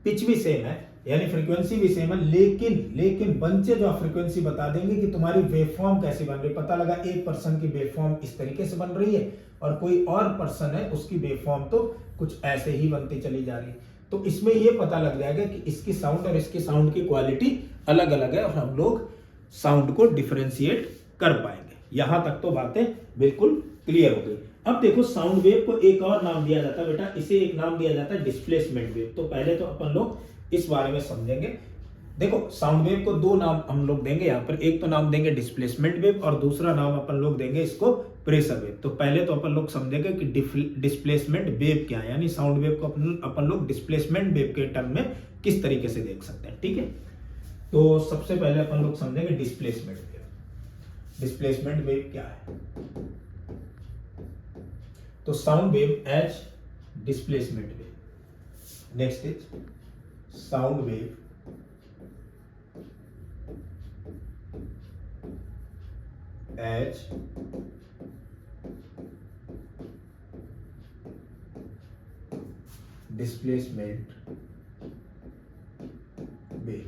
पिच भी सेम है, यानी फ्रीक्वेंसी भी सेम है, लेकिन बंचे जो फ्रीक्वेंसी बता देंगे कि तुम्हारी वेवफॉर्म कैसी बन रही है। पता लगा एक पर्सन की वेवफॉर्म इस तरीके से बन रही है और कोई और पर्सन है उसकी वेवफॉर्म तो कुछ ऐसे ही बनती चली जा रही है। तो इसमें ये पता लग जाएगा कि इसकी साउंड और इसकी साउंड की क्वालिटी अलग अलग है और हम लोग साउंड को डिफरेंशिएट कर पाएंगे। यहां तक तो बातें बिल्कुल क्लियर हो गई। अब देखो, साउंड वेव को एक और नाम दिया जाता है बेटा, इसे एक नाम दिया जाता है डिस्प्लेसमेंट वेव। तो पहले तो अपन लोग इस बारे में समझेंगे। देखो, साउंड वेव को दो नाम हम लोग देंगे यहाँ पर, एक तो नाम देंगे डिस्प्लेसमेंट वेव और दूसरा नाम अपन लोग देंगे इसको प्रेशर वेव। तो पहले तो अपन लोग समझेंगे कि डिस्प्लेसमेंट वेव क्या है, यानी साउंड वेव को अपन लोग डिस्प्लेसमेंट वेव के टर्म में किस तरीके से देख सकते हैं, ठीक है। तो सबसे पहले अपन लोग समझेंगे डिस्प्लेसमेंट वेव। डिस्प्लेसमेंट वेव क्या है? तो sound wave as displacement wave. Next is sound wave as displacement wave,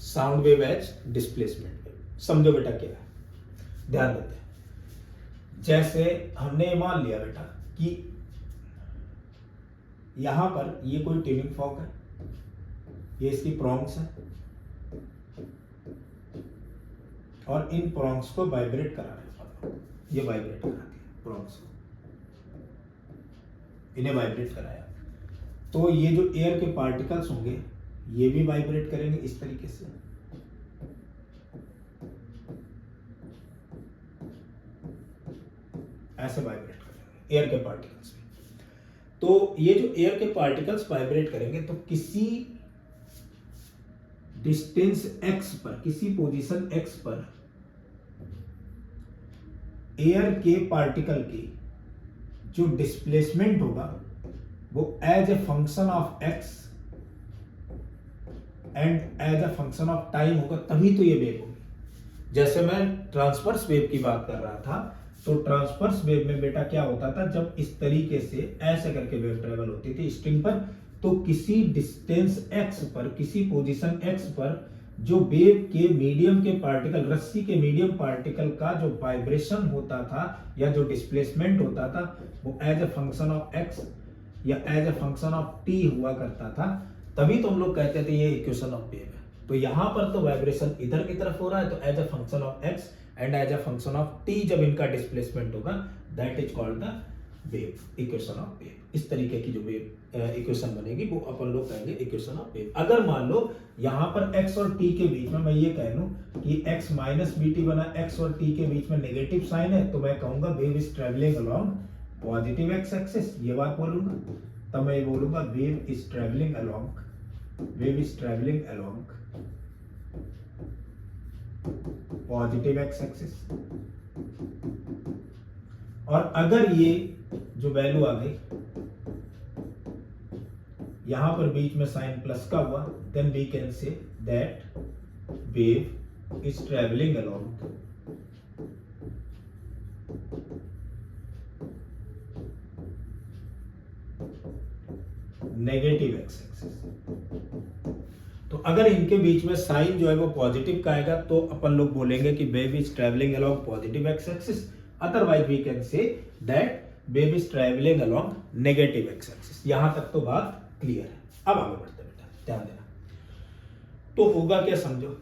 sound wave as displacement wave. समझो बेटा क्या है, ध्यान देते हैं। जैसे हमने मान लिया बेटा कि यहां पर ये कोई ट्यूनिंग फॉर्क है, ये इसकी प्रॉन्ग्स है और इन प्रॉन्ग्स को वाइब्रेट करा रहे हैं, ये वाइब्रेट कराती है प्रॉन्ग्स को, इन्हें वाइब्रेट कराया तो ये जो एयर के पार्टिकल्स होंगे ये भी वाइब्रेट करेंगे इस तरीके से, ऐसे वाइब्रेट करेंगे एयर के पार्टिकल्स भी। तो ये जो एयर के पार्टिकल्स वाइब्रेट करेंगे तो किसी डिस्टेंस x पर, किसी पोजीशन x पर एयर के पार्टिकल की जो डिस्प्लेसमेंट होगा वो as a function of x and as a function of time होगा, तभी तो ये वेव होगी। जैसे मैं ट्रांसवर्स वेव की बात कर रहा था, तो ट्रांसवर्स वेव में बेटा क्या होता था, जब इस तरीके से ऐसे करके वेव ट्रेवल होती थी स्ट्रिंग पर, तो किसी डिस्टेंस x पर, किसी पोजीशन x पर जो वेव के मीडियम के पार्टिकल, रस्सी के मीडियम पार्टिकल का जो वाइब्रेशन होता था या जो डिस्प्लेसमेंट होता था वो as a function of x या as a function of t हुआ करता था, तभी तो हम लोग कहते थे ये इक्वेशन ऑफ वेव है। तो यहां पर तो वाइब्रेशन इधर की तरफ हो रहा है, तो as a function of x and as a function of t जब इनका डिस्प्लेसमेंट होगा that is called the wave, equation of wave. इस तरीके की जो वेव इक्वेशन बनेगी वो अपन लोग कहेंगे इक्वेशन ऑफ वेव। अगर मान लो यहाँ पर x और t के बीच में मैं ये कह लूं कि x माइनस बी टी बना, x और t के बीच में नेगेटिव साइन है, तो मैं कहूंगा wave is travelling along positive x axis, ये बात बोलूंगा। तब मैं ये बोलूंगा wave is travelling along, wave is travelling along positive x axis. और अगर ये जो वैल्यू आ गई यहां पर बीच में साइन प्लस का हुआ, then we can say that wave is travelling along negative x axis. तो अगर इनके बीच में साइन जो है वो पॉजिटिव का आएगा तो अपन लोग बोलेंगे कि wave is travelling along positive x axis, otherwise we can say that wave is travelling along negative x axis. यहां तक तो बात क्लियर है। अब आगे बढ़ते बेटा, ध्यान देना। तो होगा क्या समझो,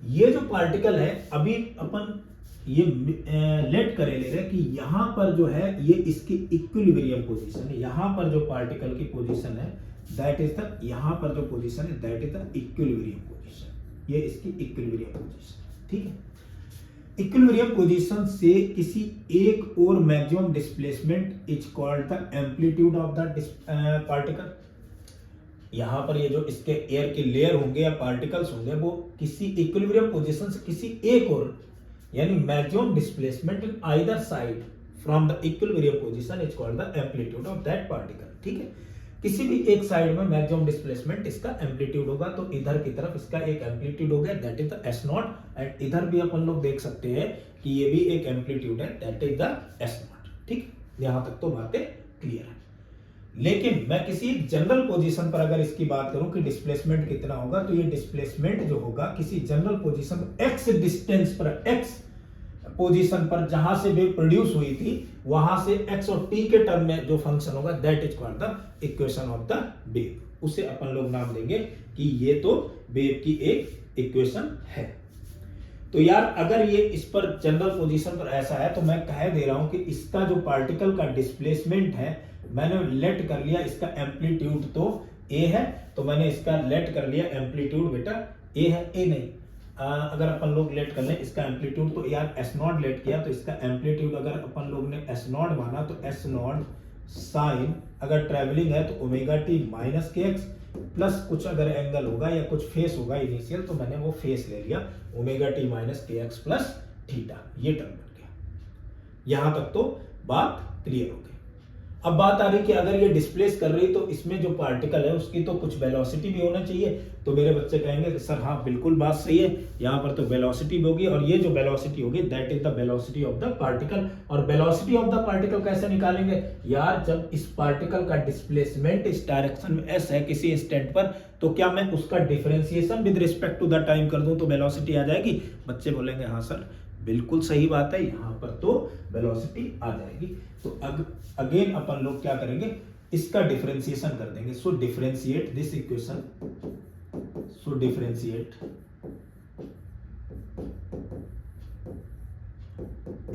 ये जो पार्टिकल है अभी अपन ये लेट करे ले रहे कि यहां पर जो है ये इसकी इक्विलिब्रियम पोजीशन है, यहां पर जो पार्टिकल की पोजीशन है दैट इज द, यहां पर जो पोजीशन है that is the equilibrium position, ये इसकी इक्विलिब्रियम पोजीशन, ठीक है। इक्विलिब्रियम पोजीशन से किसी एक और maximum displacement is called the amplitude of the particle. यहां पर ये जो इसके एयर के लेयर होंगे या पार्टिकल्स होंगे वो किसी इक्विलिब्रियम पोजीशन से किसी एक और, यानी maximum displacement in either side from the equilibrium position is called the amplitude of that particle, ठीक है। किसी भी एक साइड में मैक्सिमम डिस्प्लेसमेंट इसका एम्पलीट्यूड होगा, तो इधर की तरफ इसका एक एम्पलीट्यूड हो गया that is the S naught, and इधर भी अपन लोग देख सकते हैं कि ये भी एक एम्पलीट्यूड है that is the S not, ठीक। यहां तक तो बातें क्लियर है। लेकिन मैं किसी जनरल पोजीशन पर अगर इसकी बात करूं कि डिस्प्लेसमेंट कितना होगा, तो ये डिस्प्लेसमेंट जो होगा किसी जनरल पोजीशन x डिस्टेंस पर, x पोजीशन पर जहां से वेव प्रोड्यूस हुई थी वहां से x और t के टर्म में जो फंक्शन होगा that is called the equation of the wave. उसे अपन लोग नाम देंगे कि ये तो वेव की एक इक्वेशन है। तो यार अगर ये इस पर जनरल पोजीशन पर ऐसा है तो मैं कह दे रहा हूं कि इसका जो पार्टिकल का डिस्प्लेसमेंट है मैंने लेट कर लिया, इसका एम्पलीट्यूड तो a है, तो मैंने इसका लेट कर लिया एम्पलीट्यूड बेटा a है, a नहीं। अगर अपन लोग लेट कर लें इसका एम्पलीट्यूड, तो यार एस नॉट लेट किया तो इसका एम्पलीट्यूड अगर अपन लोग ने एस नॉट माना तो एस नॉट साइन, अगर ट्रेवलिंग है तो omega t minus k x plus कुछ अगर एंगल होगा या कुछ फेस होगा इनिशियल, तो मैंने वो फेस ले लिया omega t minus k x plus theta, ये टर्म बन गया। यहां तक तो बात क्लियर हो गई। अब बात आ रही कि अगर ये डिस्प्लेस कर रही तो इसमें जो पार्टिकल है उसकी तो कुछ वेलोसिटी भी होना चाहिए। तो मेरे बच्चे कहेंगे कि सर हाँ बिल्कुल बात सही है, यहाँ पर तो वेलोसिटी भी होगी और ये जो वेलोसिटी होगी that is the velocity of the particle. और वेलोसिटी ऑफ द पार्टिकल कैसे निकालेंगे यार, जब इस पार्टिकल का डिस्प्लेसमेंट इस डायरेक्शन में एस है किसी इंस्टेंट पर, तो क्या मैं उसका differentiation with respect to the time कर दूं तो वेलोसिटी आ जाएगी। बच्चे बोलेंगे हाँ सर बिल्कुल सही बात है, यहाँ पर तो वेलोसिटी आ जाएगी। तो अब अगेन अपन लोग क्या करेंगे, इसका डिफरेंशिएशन कर देंगे। So differentiate this equation, so differentiate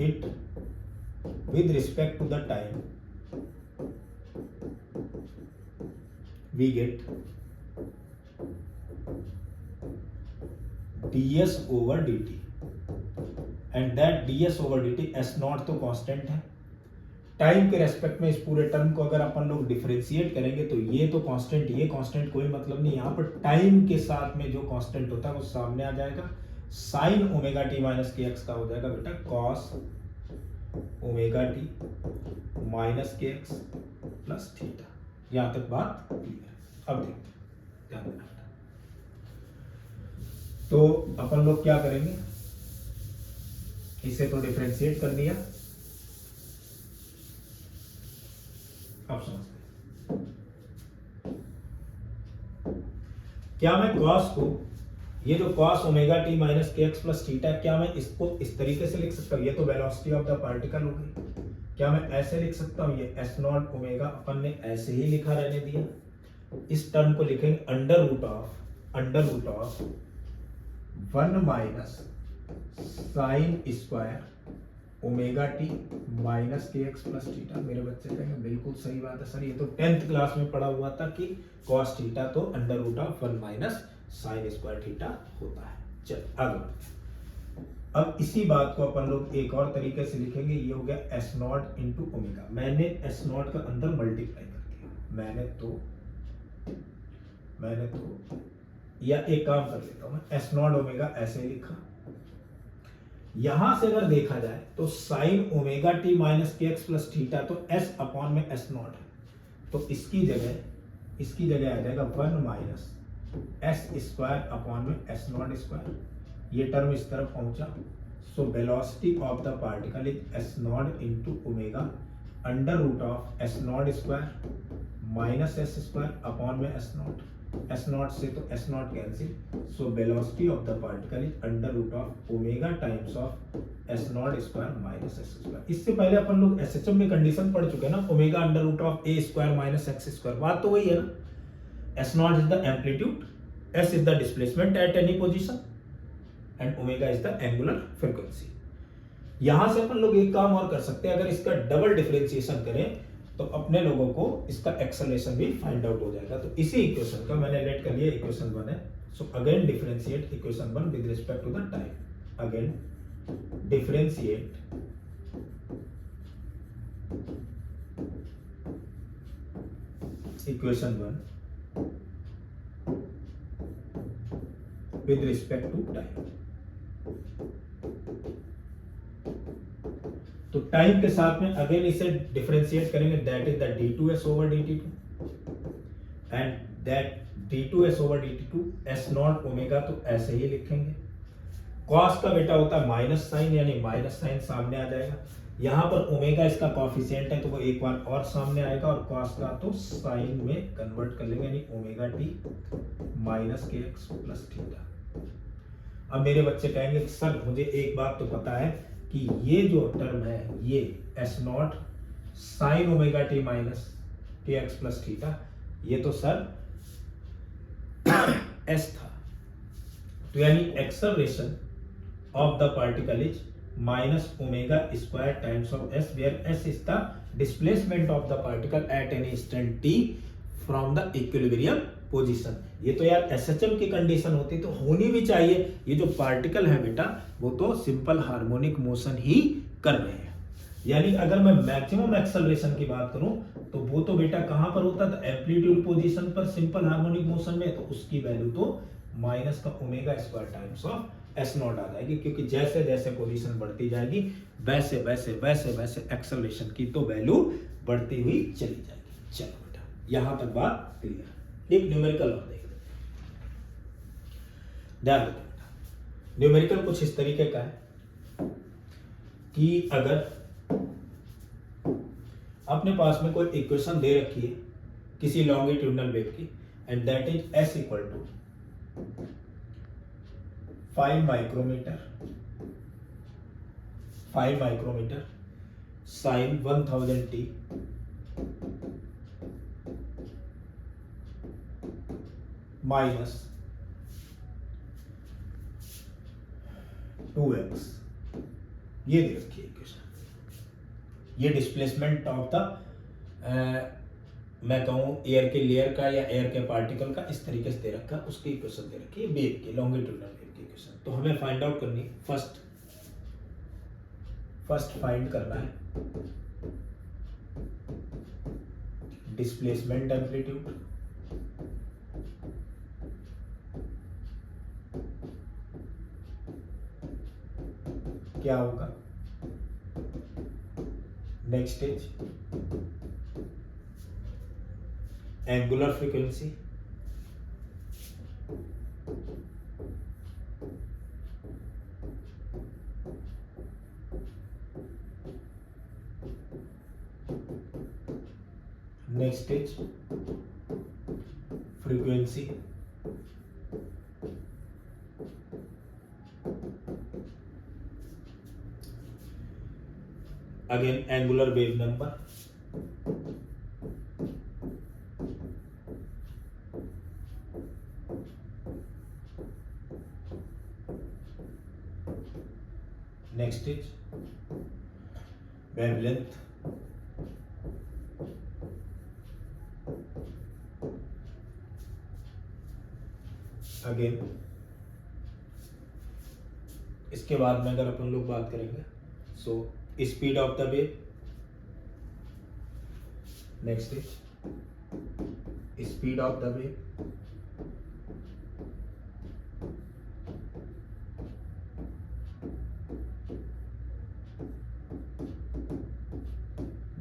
it with respect to the time, we get ds over dt and that ds over dt s naught तो कांस्टेंट है। टाइम के रेस्पेक्ट में इस पूरे टर्म को अगर अपन लोग डिफरेंशिएट करेंगे तो ये तो कांस्टेंट, ये कांस्टेंट कोई मतलब नहीं, यहाँ पर टाइम के साथ में जो कांस्टेंट होता है वो सामने आ जाएगा। Sign omega t minus k x का हो जाएगा बेटा cos omega t minus k x plus theta. यहां तक बात क्लियर। अब देखते हैं, ध्यान देना। तो अपन लोग क्या करेंगे, इसे तो डिफरेंशिएट कर दिया, अब समझते हैं। क्या मैं कॉस को, ये जो cos omega t minus k x plus theta, क्या मैं इसको इस तरीके से लिख सकता हूं, ये तो वेलोसिटी ऑफ द पार्टिकल हो गई, क्या मैं ऐसे लिख सकता हूं, ये एस नॉट ओमेगा अपन ने ऐसे ही लिखा रहने दिया, इस टर्म को लिखेंगे under root of 1 minus sine square omega t minus k x plus theta. मेरे बच्चे कहेंगे बिल्कुल सही बात है सर, ये तो 10th क्लास में पढ़ा हुआ था कि कॉस थीटा तो under root of 1 minus sine square theta होता है। चल आगे, अब इसी बात को अपन लोग एक और तरीके से लिखेंगे, ये हो गया एस नॉट इंटू ओमेगा। मैंने एस नॉट का अंदर मल्टीप्लाई कर दिया, मैंने तो या एक काम कर लेता हूं, एस नॉट ओमेगा ऐसे लिखा। यहां से अगर देखा जाए तो sine omega t minus k x plus theta तो एस अपॉन में एस नॉट है, तो इसकी जगह आ जाएगा 1 माइनस एस स्क्वायर अपॉन में एस नॉट स्क्वायर। ये टर्म इस तरफ पहुंचा, so velocity of the particle is s naught into omega under root of S naught square minus S square upon में एस नॉट। एस नॉट से तो s naught cancel, so velocity of the particle is under root of omega times of S naught square minus S square. इससे पहले अपन लोग SHM में condition पढ़ चुके हैं ना, omega under root of a square minus x square, बात तो वही है ना। S naught is the amplitude, s is the displacement at any position and omega is the angular frequency. यहां से अपन लोग एक काम और कर सकते हैं, अगर इसका डबल डिफरेंशिएशन करें तो अपने लोगों को इसका एक्सेलरेशन भी फाइंड आउट हो जाएगा। तो इसी इक्वेशन का मैंने लेट कर लिया इक्वेशन 1 है, so again differentiate equation 1 with respect to the time. Again differentiate equation 1 with respect to time. तो टाइम के साथ में अगेन इसे डिफरेंशिएट करेंगे, that is the d2s over dt2 and that d2s over dt2 s naught omega तो ऐसे ही लिखेंगे। कॉस का बेटा होता है माइनस साइन, यानी माइनस साइन सामने आ जाएगा। यहां पर ओमेगा इसका कॉफिशिएंट है तो वो एक बार और सामने आएगा, और कॉस का तो साइन में कन्वर्ट कर लेंगे, यानी omega t minus k x plus theta. अब मेरे बच्चे कहेंगे सर मुझे एक बात तो पता है कि ये जो टर्म है ये s naught sine omega t minus k x plus theta, ये तो सर एस था, तो यानी acceleration of the particle is minus omega square times of s, where S is the displacement of the particle at any instant t from the equilibrium position. ये तो यार SHM की condition होती तो होनी भी चाहिए। ये जो पार्टिकल है बेटा वो तो सिंपल हार्मोनिक मोशन ही कर रहे हैं, यानी अगर मैं मैक्सिमम एक्सेलरेशन की बात करूं तो वो तो बेटा कहां पर होता था, एम्पलीट्यूड पोजीशन पर सिंपल हार्मोनिक मोशन में, तो उसकी वैल्यू तो माइनस का omega square times of S naught आ जाएगी, क्योंकि जैसे जैसे पोजीशन बढ़ती जाएगी वैसे वैसे वैसे वैसे एक्सेलरेशन की तो वैल्यू बढ़ती हुई चली जाएगी। चलो बेटा यहां तक बात क्लियर। एक न्यूमेरिकल और देख लेते हैं, ध्यान रखो बेटा। न्यूमेरिकल कुछ इस तरीके का है कि अगर अपने पास में कोई इक्वेशन दे रखी है किसी लॉन्गिट्यूडनल वेव की, and that is s equal to 5 micrometer sine 1000 t minus 2x, ये दे रखी है इक्वेशन। ये डिस्प्लेसमेंट ऑफ द मैं कहूँ एयर के लेयर का या एयर के पार्टिकल का इस तरीके से दे रखा है, उसकी इक्वेशन दे रखी है वेव की, लॉन्गिट्यूडनल वेव की इक्वेशन। तो हमें फाइंड आउट करनी, फर्स्ट फाइंड करना है डिस्प्लेसमेंट एम्पलीट्यूड, क्या होगा। Next is angular frequency, next is frequency, again angular wave number, next is wavelength, again इसके बाद में अगर अपन लोग बात करेंगे so speed of the wave, next is speed of the wave,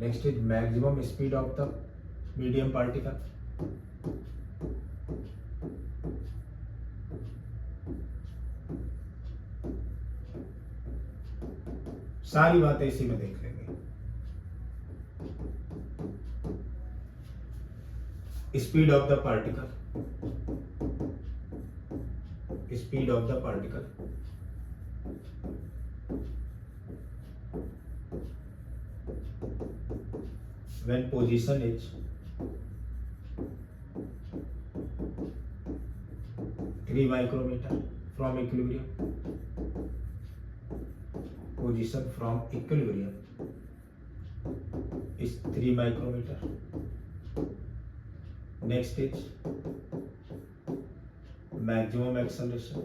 next is maximum speed of the medium particle, सारी बातें इसी में देख लेंगे। Speed of the particle, speed of the particle, when position is 3 micrometer from equilibrium, position from equilibrium is 3 micrometer. Next is maximum acceleration.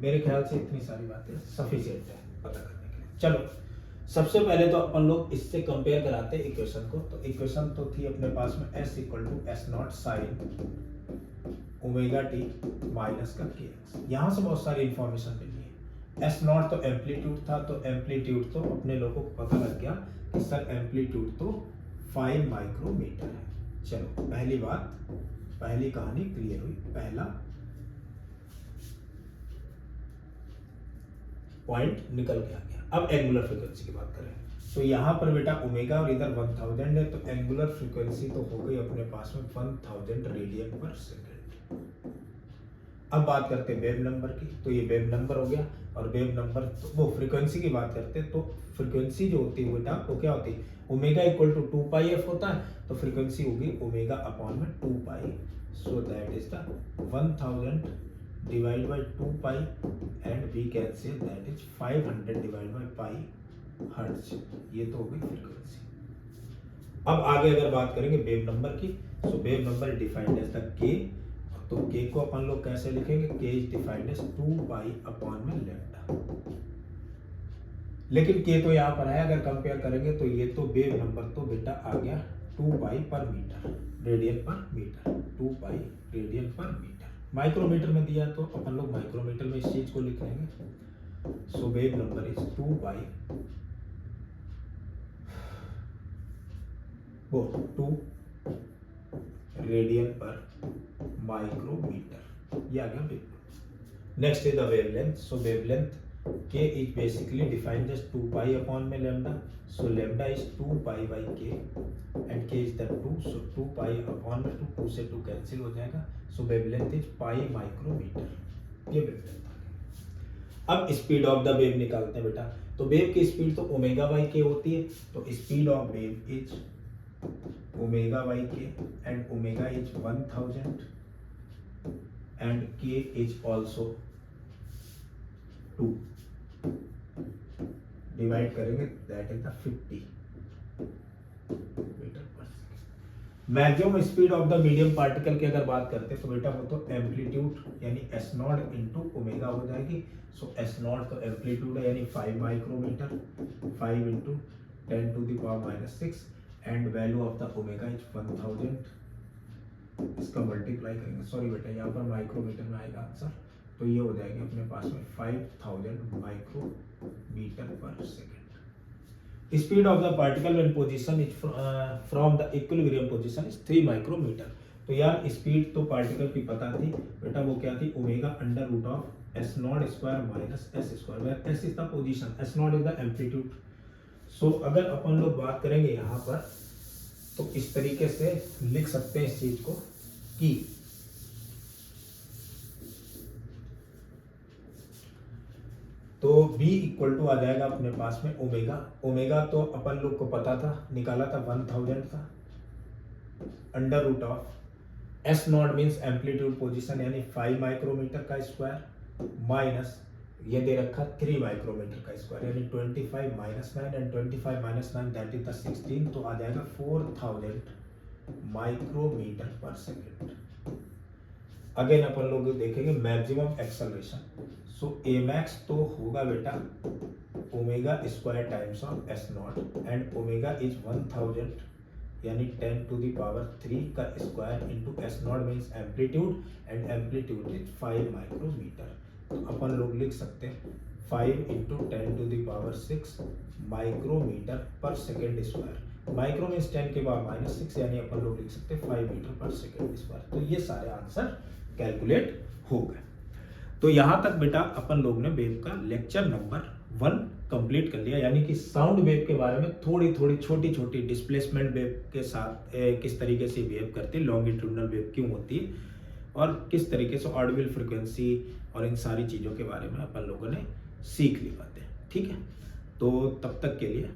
मेरे ख्याल से इतनी सारी बातें सफिशिएंट है पता करने के लिए। चलो सबसे पहले तो अपन लोग इससे कंपेयर कराते हैं इक्वेशन को। तो इक्वेशन तो थी अपने पास में s equal to s naught sine omega t minus का के एक्स। यहाँ से बहुत सारी इंफॉर्मेशन मिली है। एस नॉट तो एम्पलीट्यूड था, तो एम्पलीट्यूड तो अपने लोगों को पता लग गया कि सर एम्पलीट्यूड तो 5 माइक्रोमीटर है। चलो पहली बात, पहली कहानी क्लियर हुई, पहला पॉइंट निकल के आ गया। अब एंगुलर फ्रीक्वेंसी की बात करें तो यहाँ पर बेटा ओमेगा और इधर 1000 है, तो एंगुलर फ्रीक्वेंसी तो हो गई अपने पास में 1000 रेडियन पर सेकेंड। अब बात करते हैं वेव नंबर की, तो ये वेव नंबर हो गया। और वेव नंबर तो वो फ्रीक्वेंसी की बात करते हैं, तो फ्रीक्वेंसी जो होती है बेटा वो क्या होती है, ओमेगा इक्वल टू 2πf होता है, तो फ्रीक्वेंसी होगी ओमेगा अपॉन में 2π, so that is the 1000 divide by 2π and we can say that is 500 divide by pi hertz. ये तो हो गई फ्रीक्वेंसी। अब आगे अगर बात करेंगे वेव नंबर की, so wave number defined as the K, तो के को अपन लोग कैसे लिखेंगे, K is defined as 2π upon में लैम्डा। लेकिन के तो यहाँ पर है, अगर कंपेयर करेंगे तो ये तो वेव नंबर तो बेटा आ गया 2π पर मीटर रेडियन पर मीटर, 2π रेडियन पर मीटर। माइक्रोमीटर में दिया तो अपन लोग माइक्रोमीटर में इस चीज को लिख लेंगे। So wave number is 2 by 2 radian पर माइक्रोमीटर, ये आ गया wave. Next is the wavelength. So wavelength k is basically defined as 2 pi upon में lambda. So lambda is 2 pi by k and k is the 2. So 2 pi upon में 2 से 2 cancel हो जाएगा. So wavelength is pi micrometer. ये wavelength. अब speed of the wave निकालते हैं बेटा। तो वेव की स्पीड तो ओमेगा बाई के होती है, तो speed of wave is omega by के एंड ओमेगा इज 1000 एंड के इज ऑल्सो 2 डिवाइड करेंगे, दैट इज द 50 मीटर पर second. Maximum speed of the medium particle की अगर बात करते हैं तो बेटा वो तो एम्पलीट्यूड यानी एस नॉट इंटू ओमेगा हो जाएगी। सो एस नॉट तो एम्पलीट्यूड है यानी 5 micrometer, 5 into 10 to the power -6 and value of the omega is 1000। इसका मल्टीप्लाई करेंगे, सॉरी बेटा यहाँ पर माइक्रोमीटर में आएगा आंसर, तो ये हो जाएगी अपने पास में 5000 micrometer per second. Speed of the particle when position is from the equilibrium position is 3 micrometer. तो यार स्पीड तो पार्टिकल की पता थी बेटा, वो क्या थी, omega under root of S naught square minus S square, where S is the position, S naught is the amplitude. So अगर अपन लोग बात करेंगे यहाँ पर तो इस तरीके से लिख सकते हैं इस चीज को कि तो v इक्वल टू आ जाएगा अपने पास में ओमेगा। ओमेगा तो अपन लोग को पता था, निकाला था 1000 था, under root of S naught means amplitude position यानी 5 माइक्रोमीटर का स्क्वायर माइनस ये दे रखा 3 माइक्रोमीटर का स्क्वायर यानी 25 minus 9 and 25 minus 9 that is the 16, तो आ जाएगा 4000 माइक्रोमीटर पर सेकेंड। अगेन अपन लोग देखेंगे maximum acceleration. So A max तो होगा बेटा omega square times of S naught and omega is 1000 यानी 10 टू द पावर 3 का square into S naught means amplitude and amplitude is 5 micrometre. तो अपन लोग लिख सकते हैं 5 into 10 to the power 6 micrometre per second square. Micro means 10 के बाद -6 यानी अपन लोग लिख सकते हैं 5 मीटर पर सेकेंड स्क्वायर। तो ये सारे आंसर कैलकुलेट हो गए। तो यहाँ तक बेटा अपन लोग ने वेव का लेक्चर नंबर 1 कंप्लीट कर लिया, यानी कि साउंड वेव के बारे में थोड़ी थोड़ी छोटी छोटी डिस्प्लेसमेंट वेव के साथ किस तरीके से वेव करती है, लॉन्गिट्यूडनल वेव क्यों होती है और किस तरीके से ऑडिबल फ्रिक्वेंसी और इन सारी चीज़ों के बारे में अपन लोगों ने सीख ली बातें। ठीक है, तो तब तक के लिए